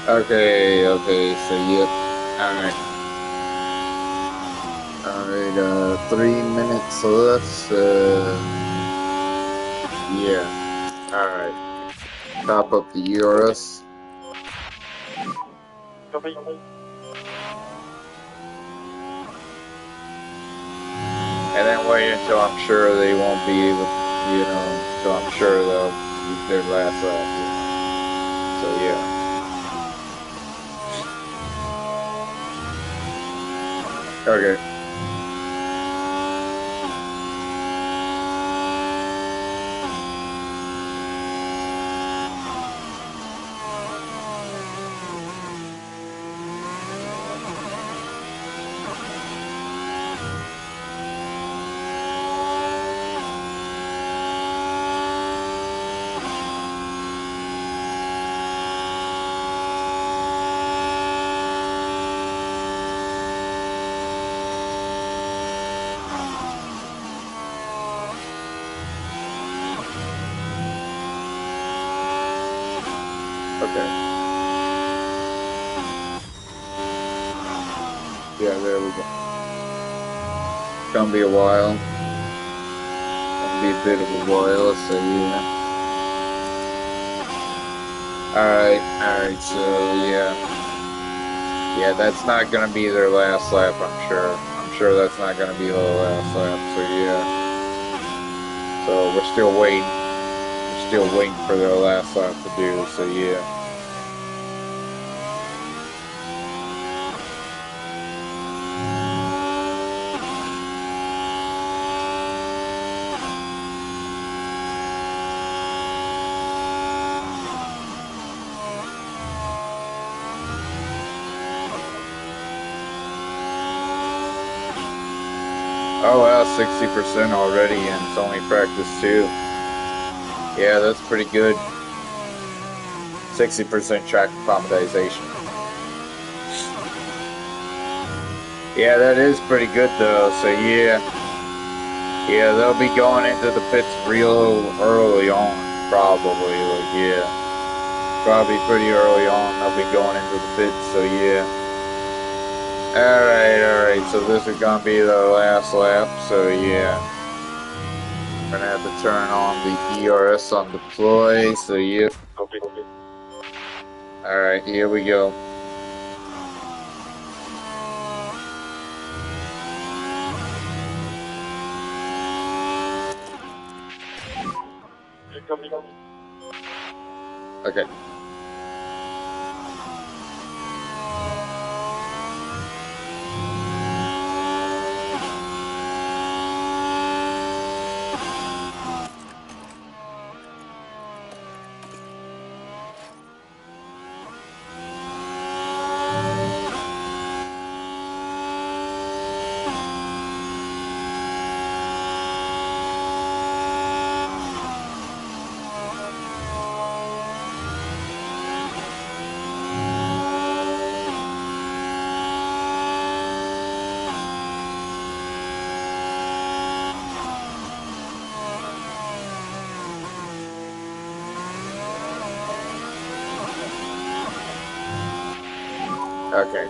Okay. Okay. So yep. All right. All right. 3 minutes left. Yeah. All right. Top up the URS. Copy. And then wait until I'm sure they won't be able, until I'm sure they'll use their last lap. So yeah. Okay. Okay. Yeah, there we go. It's gonna be a while. Gonna be a bit of a while, so yeah. Alright, so yeah. Yeah, that's not gonna be their last lap, I'm sure. I'm sure that's not gonna be their last lap, so yeah. So we're still waiting. We're still waiting for their last lap to do, so yeah. Oh wow, 60% already, and it's only practice 2. Yeah, that's pretty good. 60% track acclimatization. Yeah, that is pretty good though, so yeah. Yeah, they'll be going into the pits real early on, probably, like, yeah. Probably pretty early on, they'll be going into the pits, so yeah. Alright, so this is gonna be the last lap, so yeah. We're gonna have to turn on the ERS on deploy, so yep. Alright, here we go. Okay. Okay.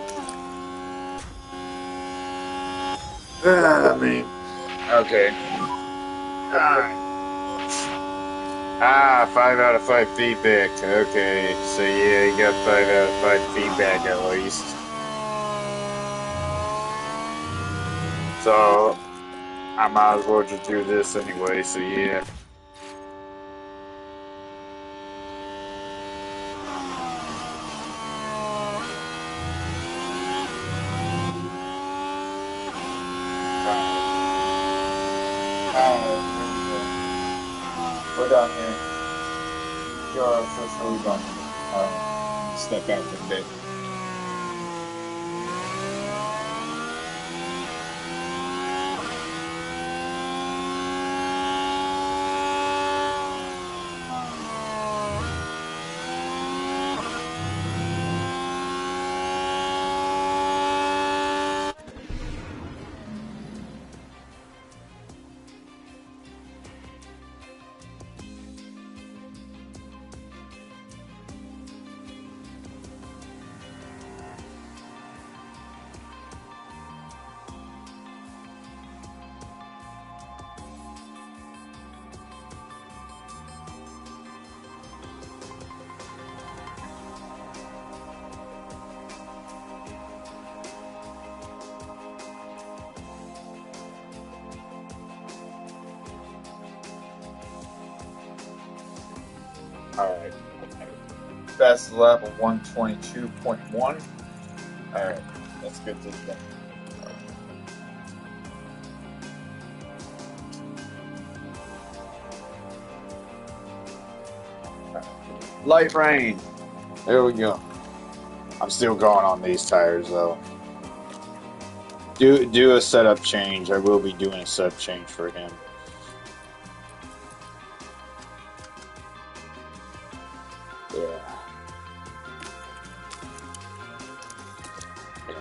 Man. Okay. Alright. 5 out of 5 feedback. Okay, so yeah, you got 5 out of 5 feedback at least. So, I might as well just do this anyway, so yeah. We're done here. You're officially done. Step out for a bit. Alright. Fastest lap of 122.1. Alright, let's get this done. Light rain. There we go. I'm still going on these tires though. Do a setup change. I will be doing a setup change for him.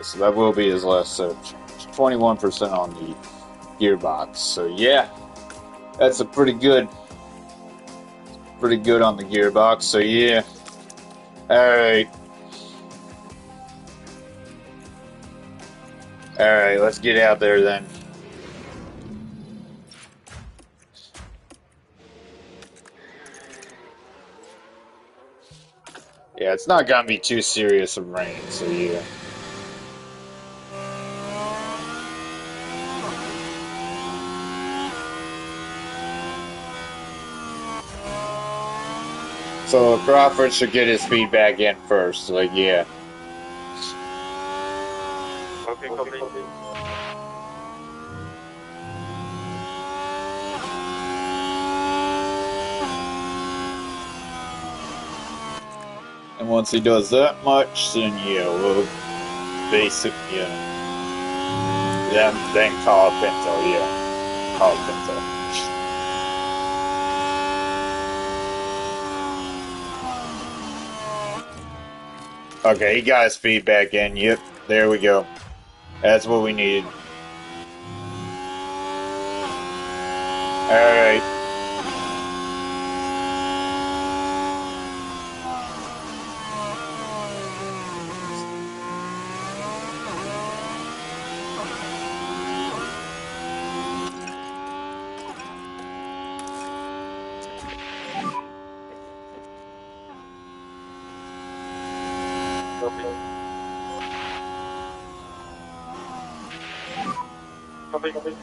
So that will be his last setup change. 21% on the gearbox. So yeah, that's a pretty good on the gearbox. So yeah. Alright, let's get out there then. Yeah, it's not gonna be too serious of rain, so yeah. So Crawford should get his feedback in first, like, yeah. Okay, copy. And once he does that much, then yeah, we'll basic, yeah. Then call Pinto, yeah. Call Pinto. Okay, he got his feedback in. Yep, there we go. That's what we needed. Alright. Copy. Copy. Copy.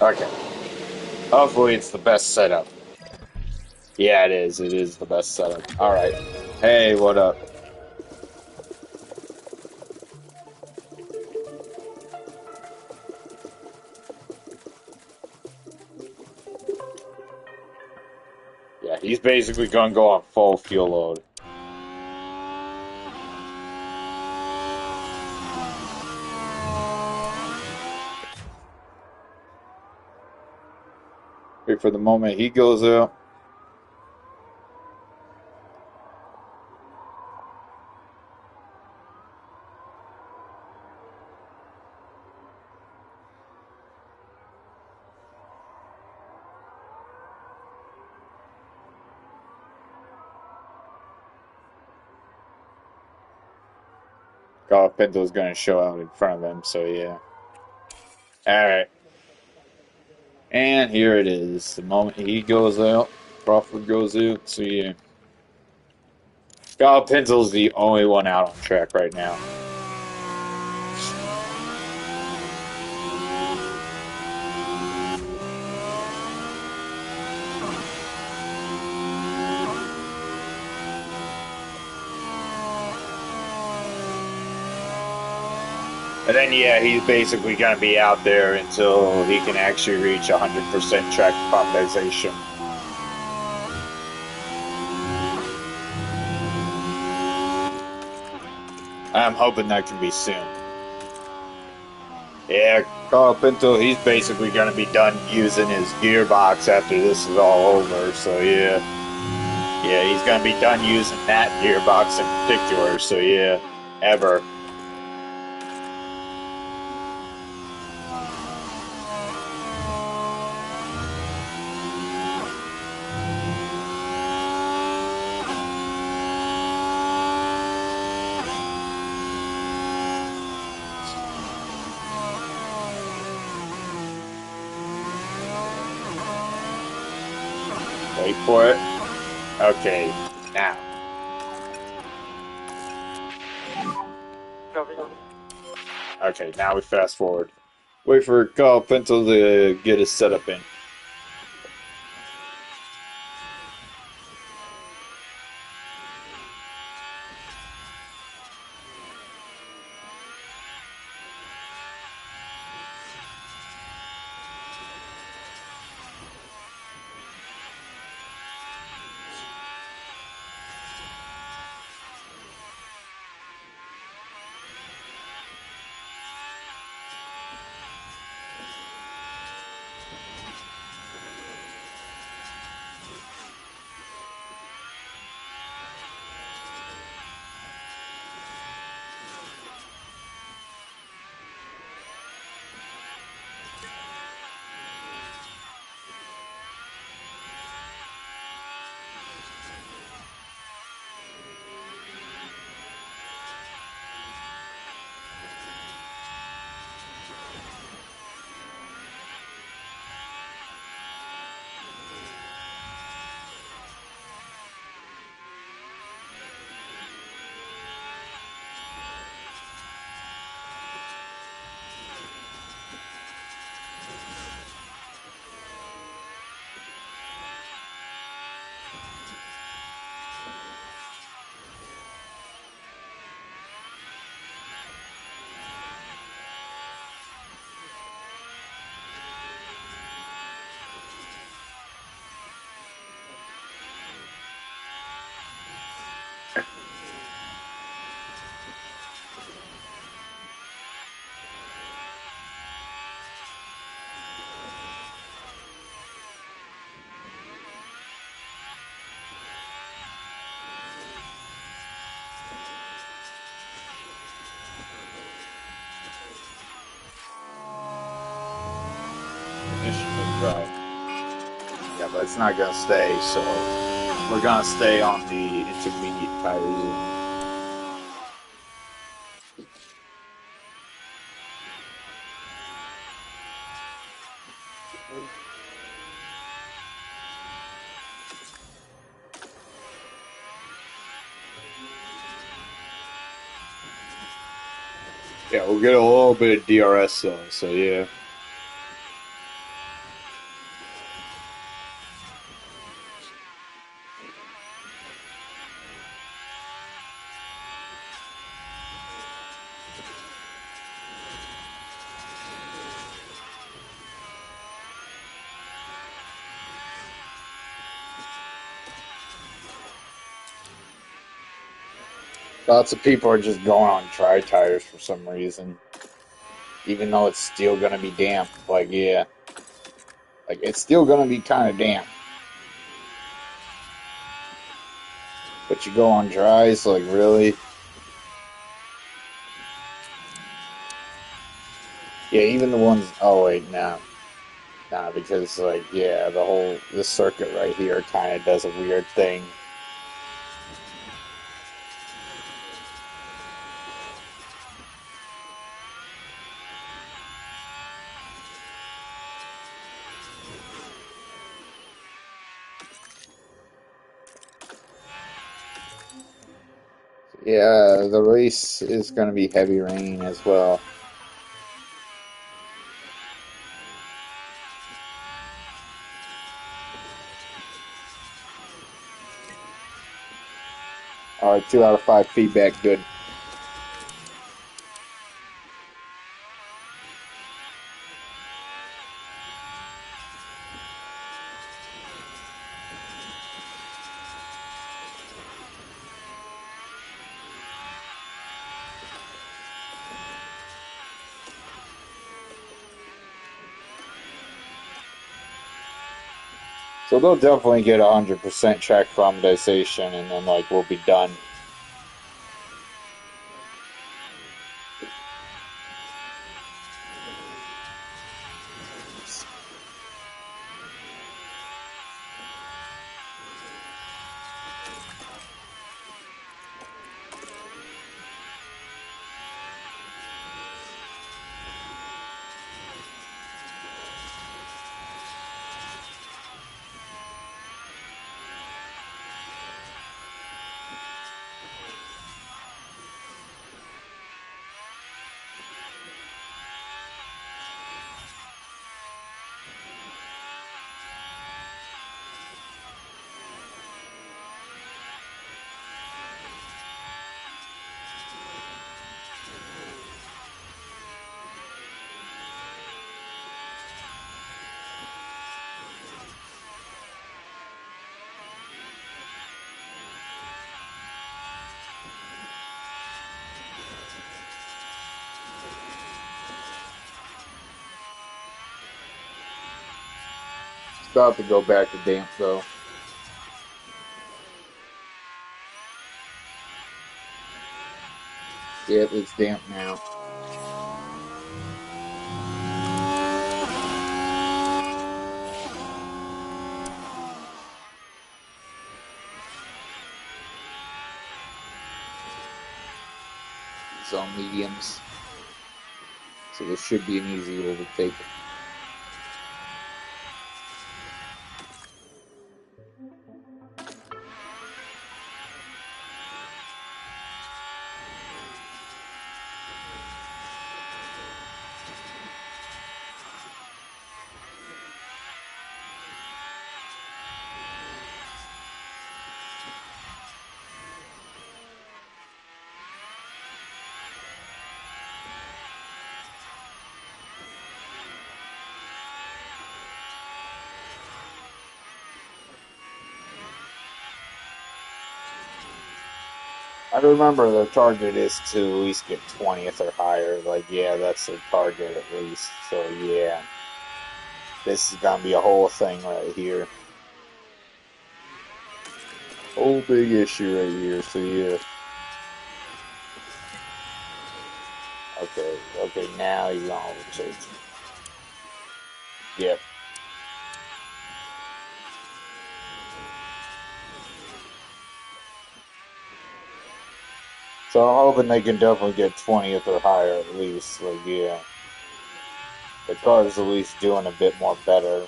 Okay. Hopefully it's the best setup. Yeah, it is. It is the best setup. Alright. Hey, what up? Yeah, he's basically going to go on full fuel load. Wait for the moment he goes out. Pinto's going to show out in front of him, so yeah. Alright. And here it is. The moment he goes out, Crawford goes out, so yeah. Pinto's the only one out on track right now. And then, yeah, he's basically going to be out there until he can actually reach 100% track optimization. I'm hoping that can be soon. Yeah, Carl Pinto, he's basically going to be done using his gearbox after this is all over, so yeah. Yeah, he's going to be done using that gearbox in particular, so yeah, ever. Wait for it. Okay, now. Copy. Okay, now we fast forward. Wait for Carl Pinto to get his setup in. Yeah, but it's not gonna stay, so we're gonna stay on the intermediate tires. Yeah, we'll get a little bit of DRS though, so yeah. Lots of people are just going on dry tires for some reason. Even though it's still gonna be damp. Like, yeah. Like, it's still gonna be kind of damp. But you go on dries, like, really? Yeah, even the ones. Oh, wait, no. Nah, because, like, yeah, this circuit right here kind of does a weird thing. Yeah, the race is going to be heavy rain as well. All right, 2 out of 5 feedback, good. So they'll definitely get 100% track acclimatization, and then like we'll be done. It's about to go back to damp though. Yep, it's damp now. It's on mediums. So this should be an easy overtake. I remember their target is to at least get 20th or higher. Like, yeah, that's their target at least. So, yeah. This is gonna be a whole thing right here. Whole big issue right here, so yeah. Okay, now he's on overtake. Yep. So I'm hoping they can definitely get 20th or higher at least. Like, yeah. The car is at least doing a bit more better.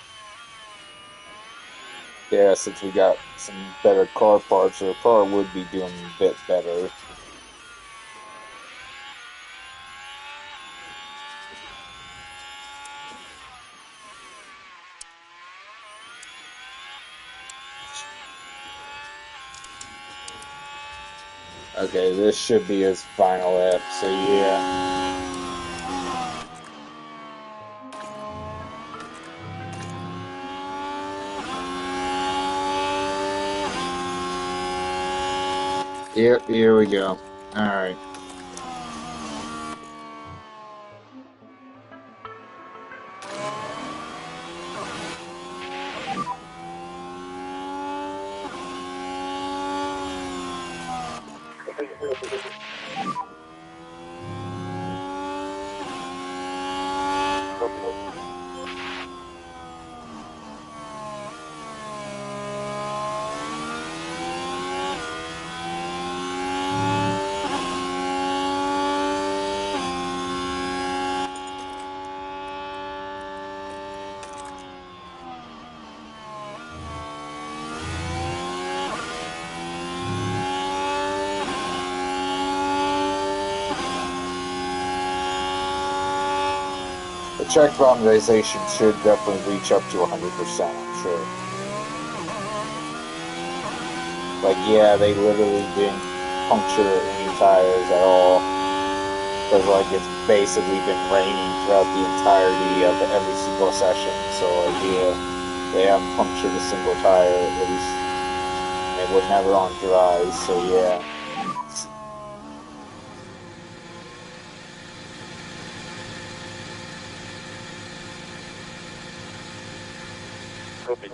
Yeah, since we got some better car parts, our car would be doing a bit better. Okay, this should be his final lap, so yeah. Yep, here we go. Alright. The check optimization should definitely reach up to 100%, I'm sure. Like, yeah, they literally didn't puncture any tires at all. Because, like, it's basically been raining throughout the entirety of every single session. So, like, yeah, they haven't punctured a single tire, at least. And it was never on dry, so yeah. Copy.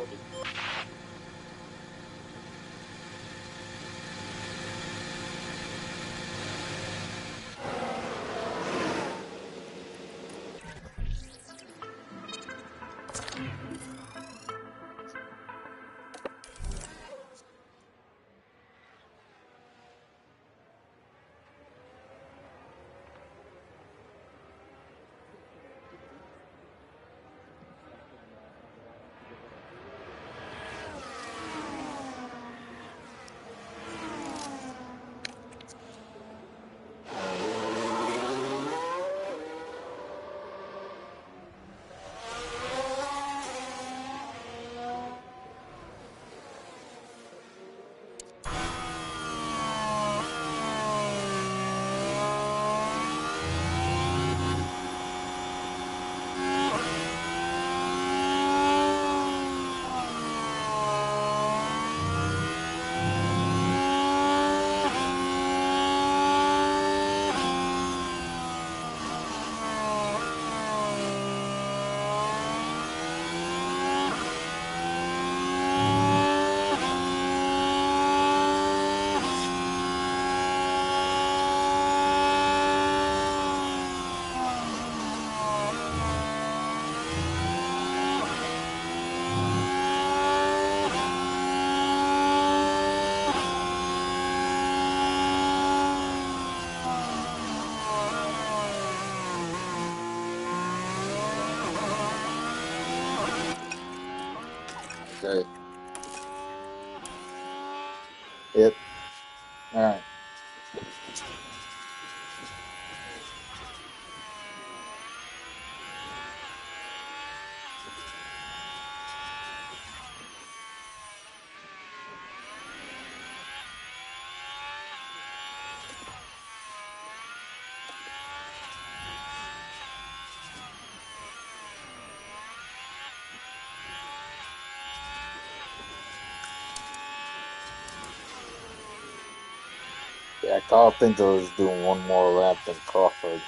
Yeah, Carl Pinto is doing one more lap than Crawford.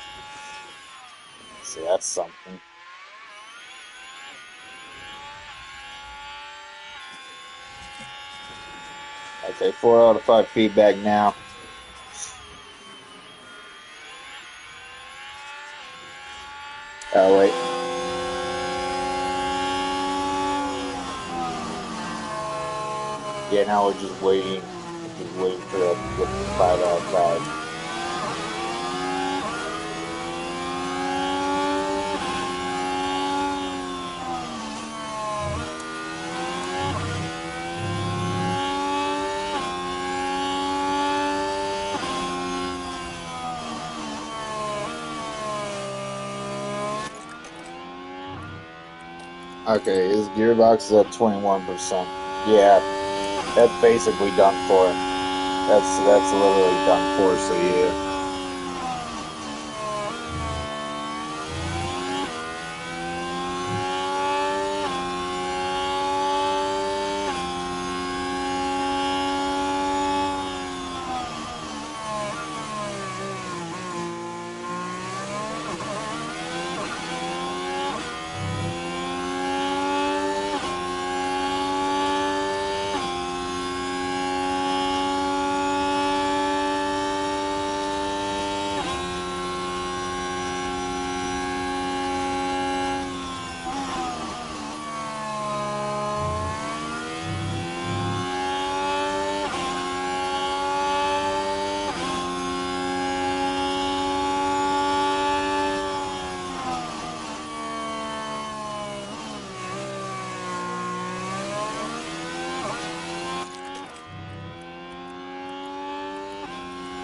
So that's something. Okay, 4 out of 5 feedback now. Oh, wait. Yeah, now we're just waiting. We're just waiting for that to flip to 5 out of 5. Okay, his gearbox is at 21%. Yeah, that's basically done for. That's literally done for, so yeah.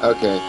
Okay.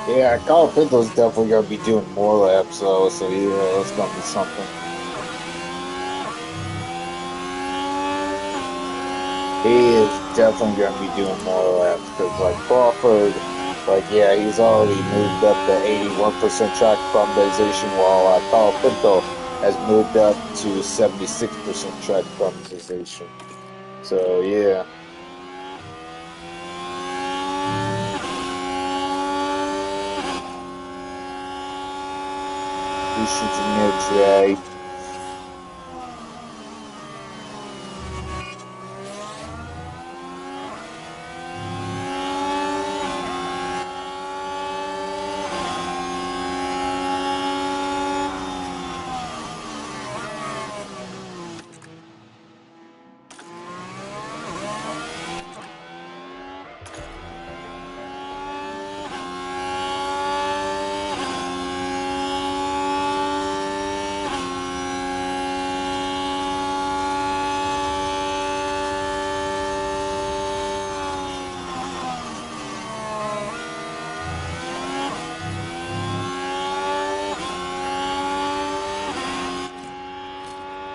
Yeah, Carl Pinto's definitely gonna be doing more laps though, so yeah, that's gonna be something. He is definitely gonna be doing more laps because like Crawford Like, yeah, he's already moved up to 81% track optimization, while Kyle Pinto has moved up to 76% track optimization. So, yeah. Appreciate your nerds, right?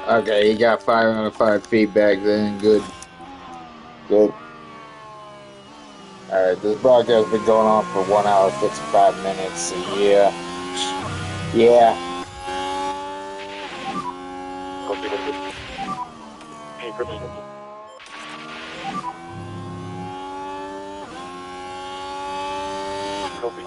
Okay, you got 5 out of 5 feedback then. Good. Good. Alright, this broadcast has been going on for 1 hour 55 minutes, so yeah. Yeah. Copy, copy. Hey, copy. Copy.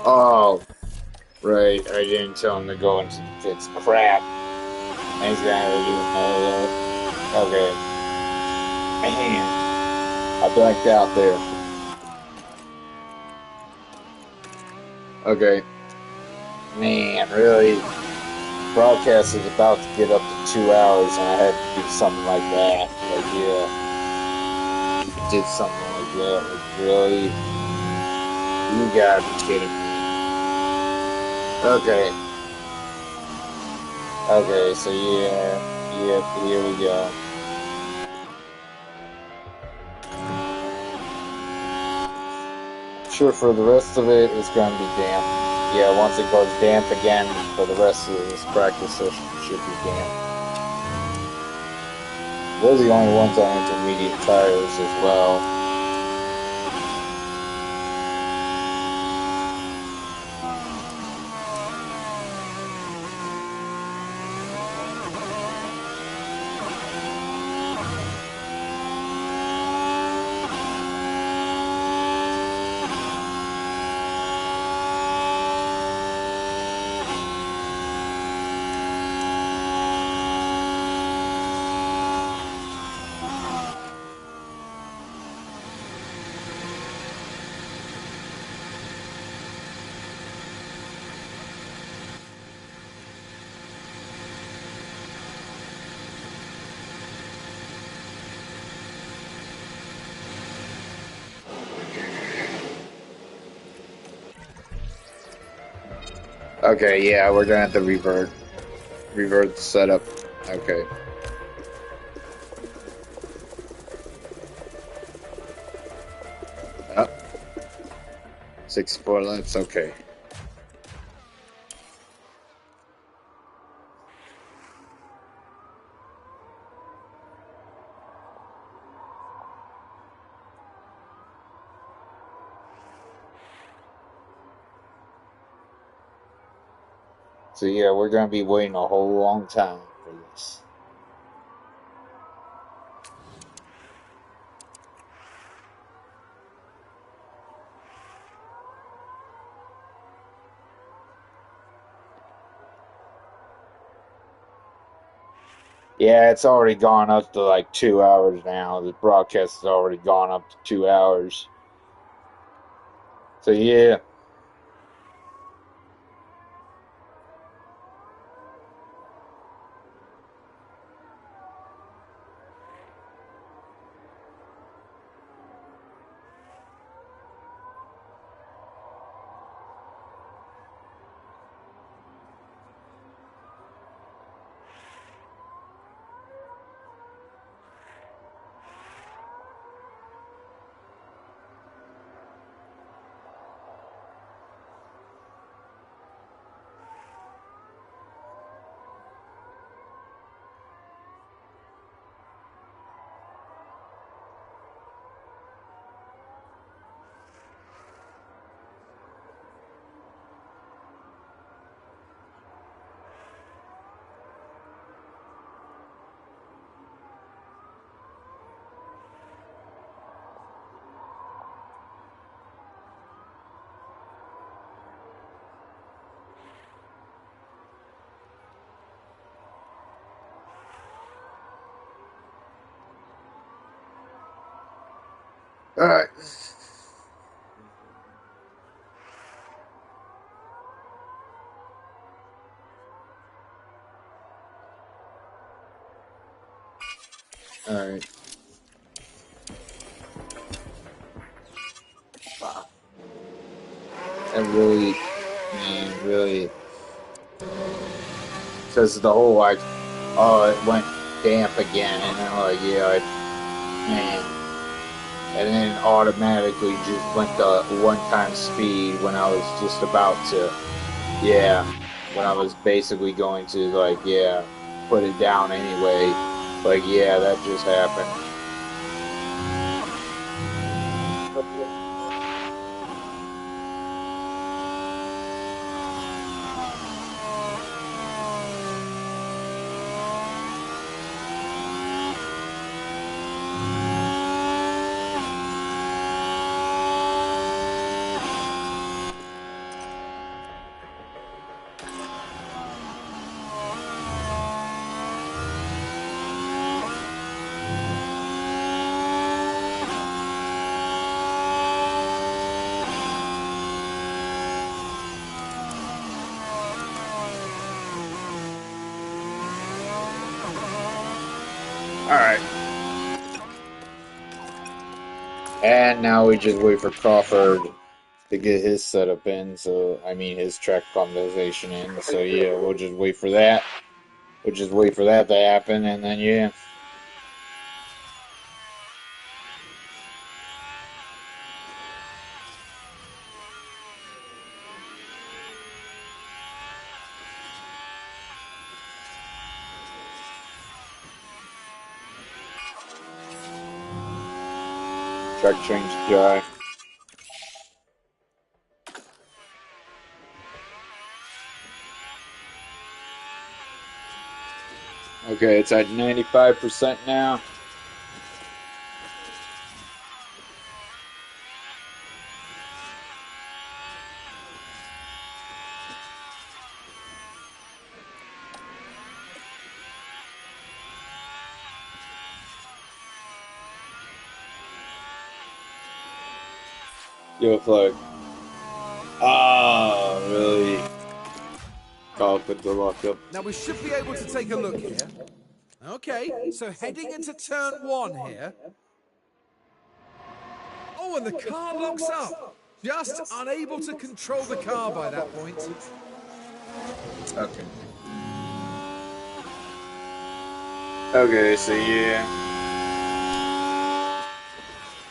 Oh, right. I didn't tell him to go into the pits. Crap. He's gonna do another. Okay. Man. I blacked out there. Okay. Man, really? Broadcast is about to get up to 2 hours, and I had to do something like that. Like, yeah. Did something like that. Like, really? You gotta be kidding me. Okay. Okay, so yeah. Yep, here we go. Sure, for the rest of it, it's gonna be damp. Yeah, once it goes damp again, for the rest of this practice session, it should be damp. Those are the only ones on intermediate tires as well. Okay, yeah, we're gonna have to revert the setup. Okay. Up. 64 laps, okay. So yeah, we're gonna be waiting a whole long time for this. Yeah, it's already gone up to like 2 hours now. The broadcast has already gone up to 2 hours. So yeah. All right. All right. Wow. That really, man, really. Because the whole like, oh, it went damp again, and I'm like, yeah, man. And then automatically just went the one-time speed when I was just about to, yeah, when I was basically going to like, yeah, put it down anyway. Like, yeah, that just happened. All right. And now we just wait for Crawford to get his setup in. So, I mean, his track optimization in. So, yeah, we'll just wait for that. We'll just wait for that to happen, and then, yeah. Track change dry. Okay, it's at 95% now. Yo, flag. Ah, really? Call up with the lockup. Now we should be able to take a look here. Okay, so heading into turn one here. Oh, and the car locks up. Just unable to control the car by that point. Okay. Okay, so yeah.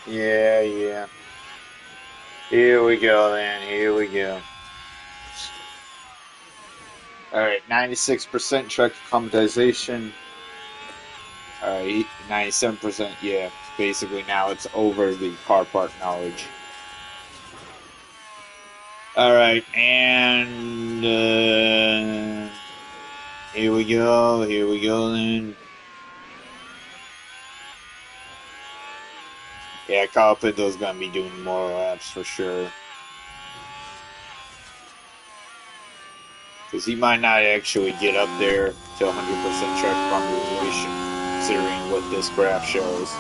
Yeah. Here we go, then. Here we go. Alright, 96% track acclimatization. Alright, 97%, yeah. Basically, now it's over the car park knowledge. Alright, and here we go then. Yeah, Kyle Pinto's gonna be doing more laps for sure. Because he might not actually get up there to 100% track population, considering what this graph shows.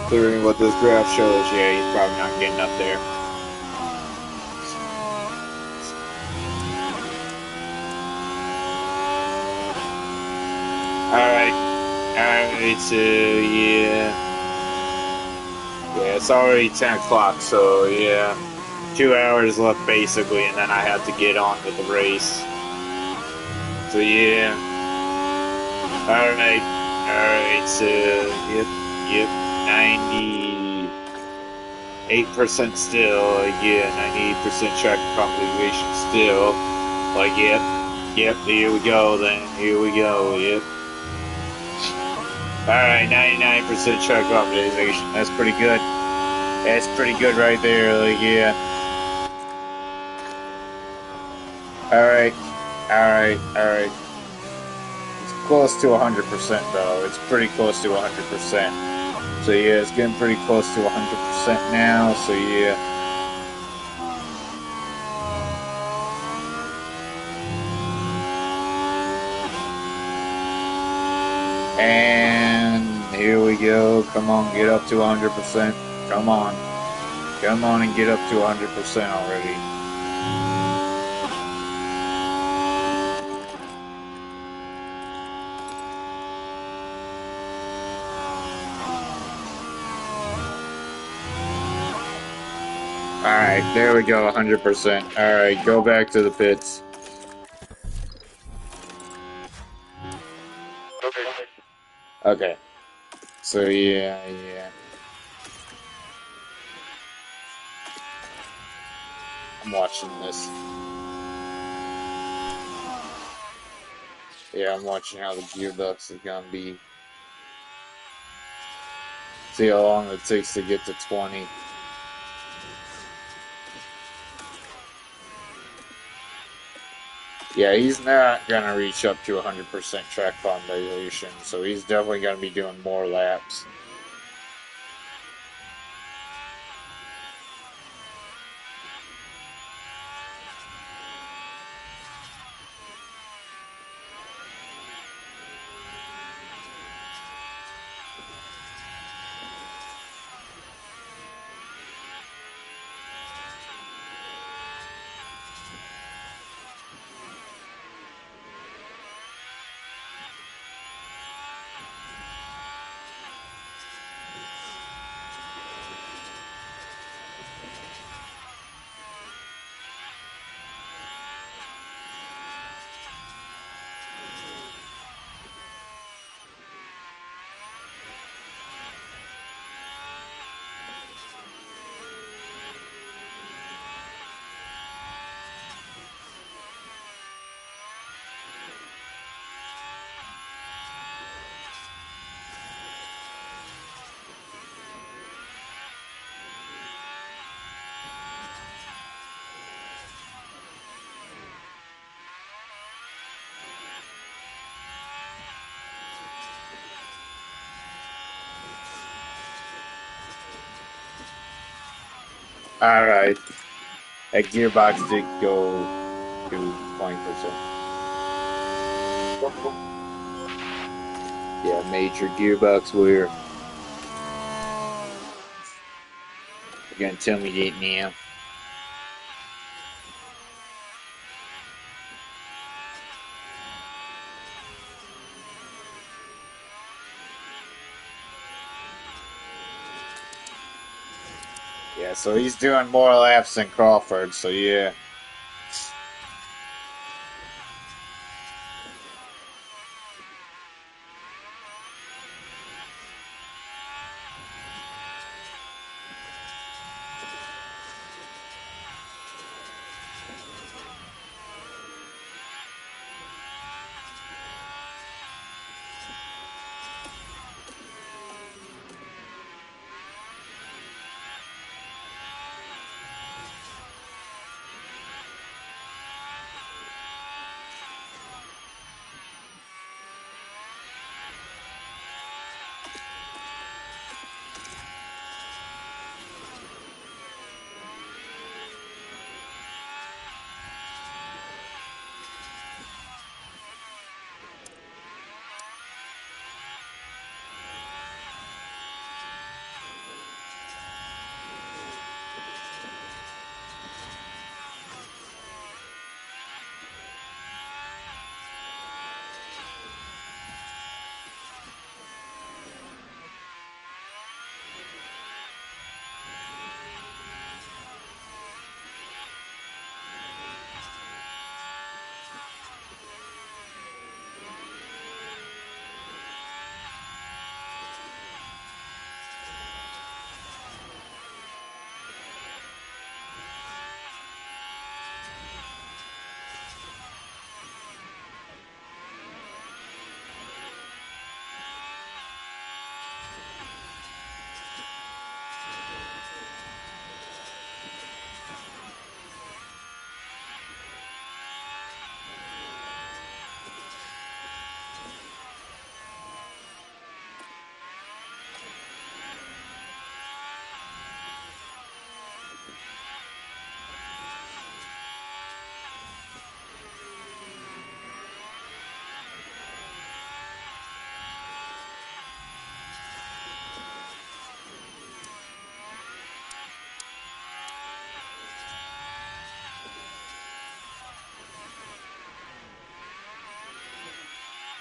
Considering what this graph shows, yeah, he's probably not getting up there. Alright, so yeah. Yeah, it's already 10 o'clock, so yeah. 2 hours left basically, and then I have to get on with the race. So yeah. Alright, so yep, 98% still, yeah, 98% track population still. Like, yep, here we go then, here we go, yep. Alright, 99% track optimization. That's pretty good. That's pretty good right there, like, yeah. Alright. It's close to 100% though. It's pretty close to 100%. So yeah, it's getting pretty close to 100% now, so yeah. And here we go. Come on, get up to 100%. Come on and get up to 100% already. Alright, there we go, 100%. Alright, go back to the pits. Okay. So yeah. I'm watching this. Yeah, I'm watching how the gearbox is gonna be. See how long it takes to get to 20. Yeah, he's not gonna reach up to 100% track population, so he's definitely gonna be doing more laps. Alright. That gearbox did go to 20%. Yeah, major gearbox wear. You're gonna tell me that now. Yeah, so he's doing more laps than Crawford, so yeah.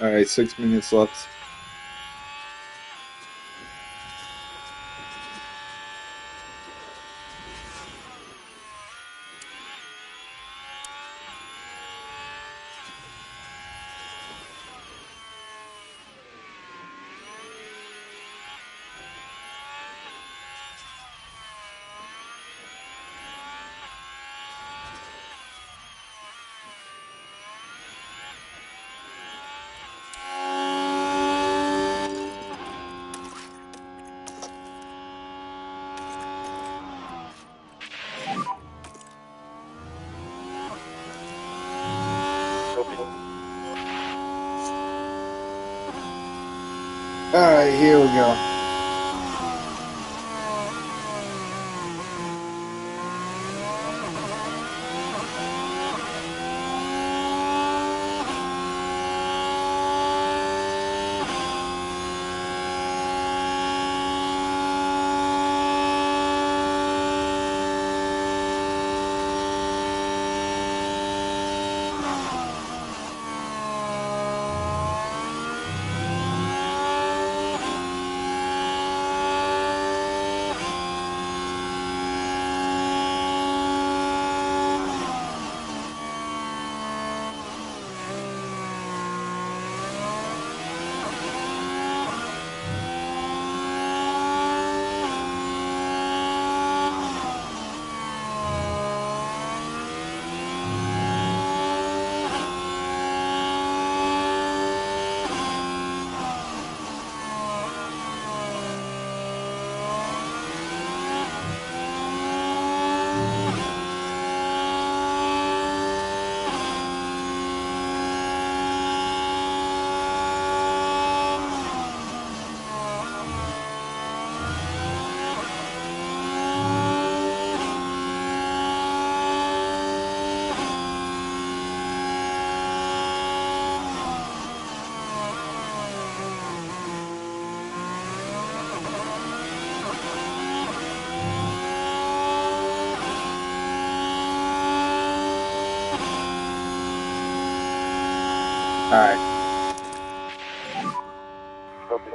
Alright, 6 minutes left. Copy. Alright, here we go. Alright. Copy.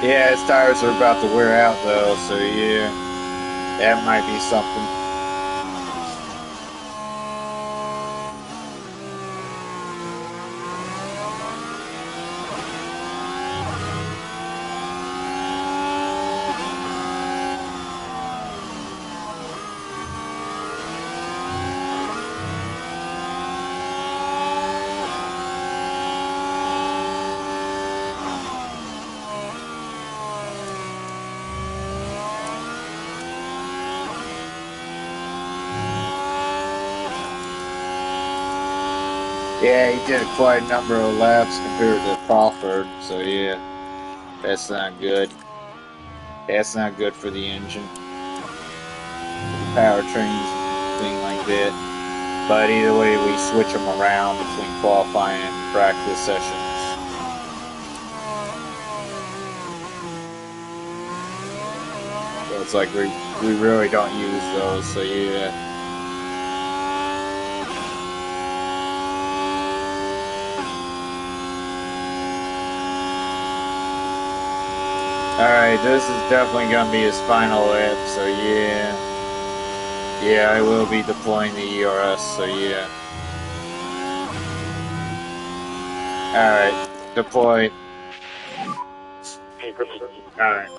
Yeah, his tires are about to wear out though, so yeah. That might be something. Yeah, he did quite a number of laps compared to Crawford, so yeah. That's not good. That's not good for the engine. Powertrains and thing like that. But either way, we switch them around between qualifying and practice sessions. So it's like we really don't use those, so yeah. Alright, this is definitely gonna be his final lap, so yeah. Yeah, I will be deploying the ERS, so yeah. Alright, deploy. Hey, Griffin. Alright.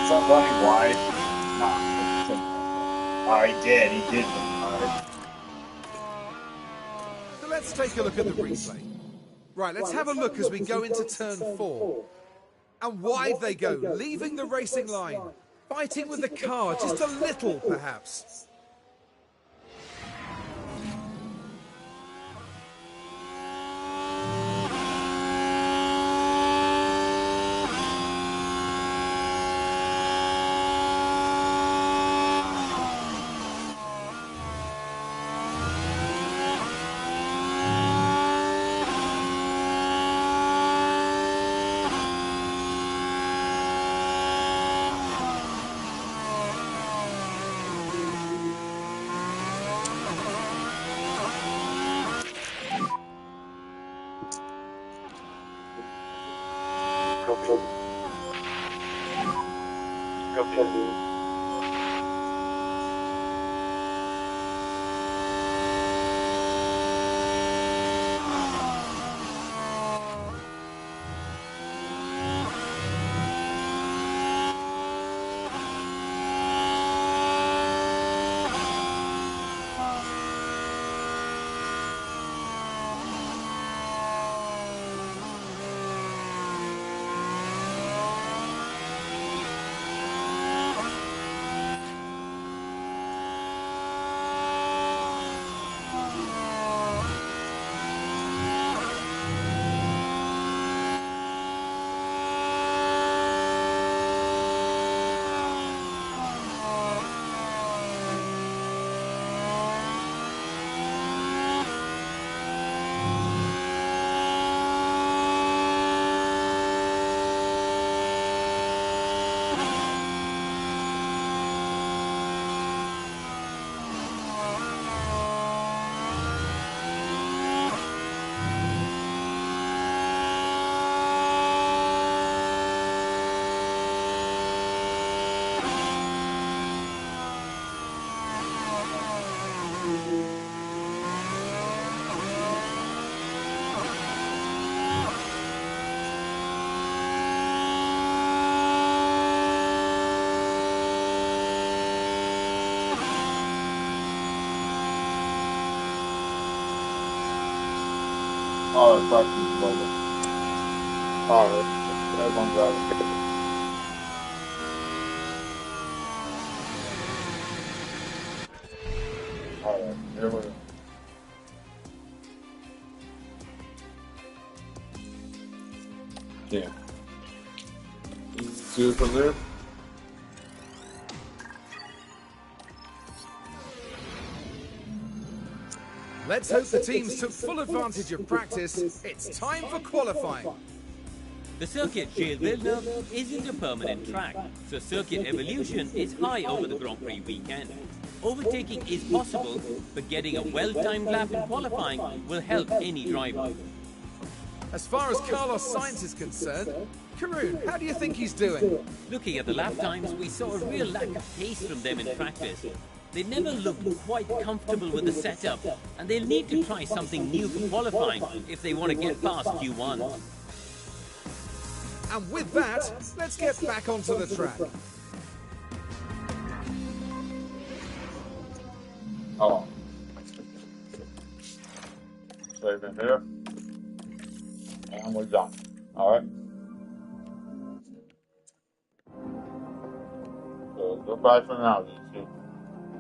Is that running wide? Nah. Oh, he did. He did run wide. So let's take a look at the replay. Right, let's have a look as we go into turn 4. And wide they go, leaving the racing line. Fighting with the car, just a little perhaps. Oh, talk to you later. Alright. Everyone's out. Alright, here we go. Yeah. See it from there? Let's hope the teams took full advantage of practice. It's time for qualifying. The circuit Gilles Villeneuve isn't a permanent track, so circuit evolution is high over the Grand Prix weekend. Overtaking is possible, but getting a well-timed lap in qualifying will help any driver. As far as Carlos Sainz is concerned, Karun, how do you think he's doing? Looking at the lap times, we saw a real lack of pace from them in practice. They never looked quite comfortable with the setup, and they'll need to try something new for qualifying if they want to get past Q1. And with that, let's get back onto the track. Oh. Save in here. And we're done. Alright. So goodbye for now, YouTube.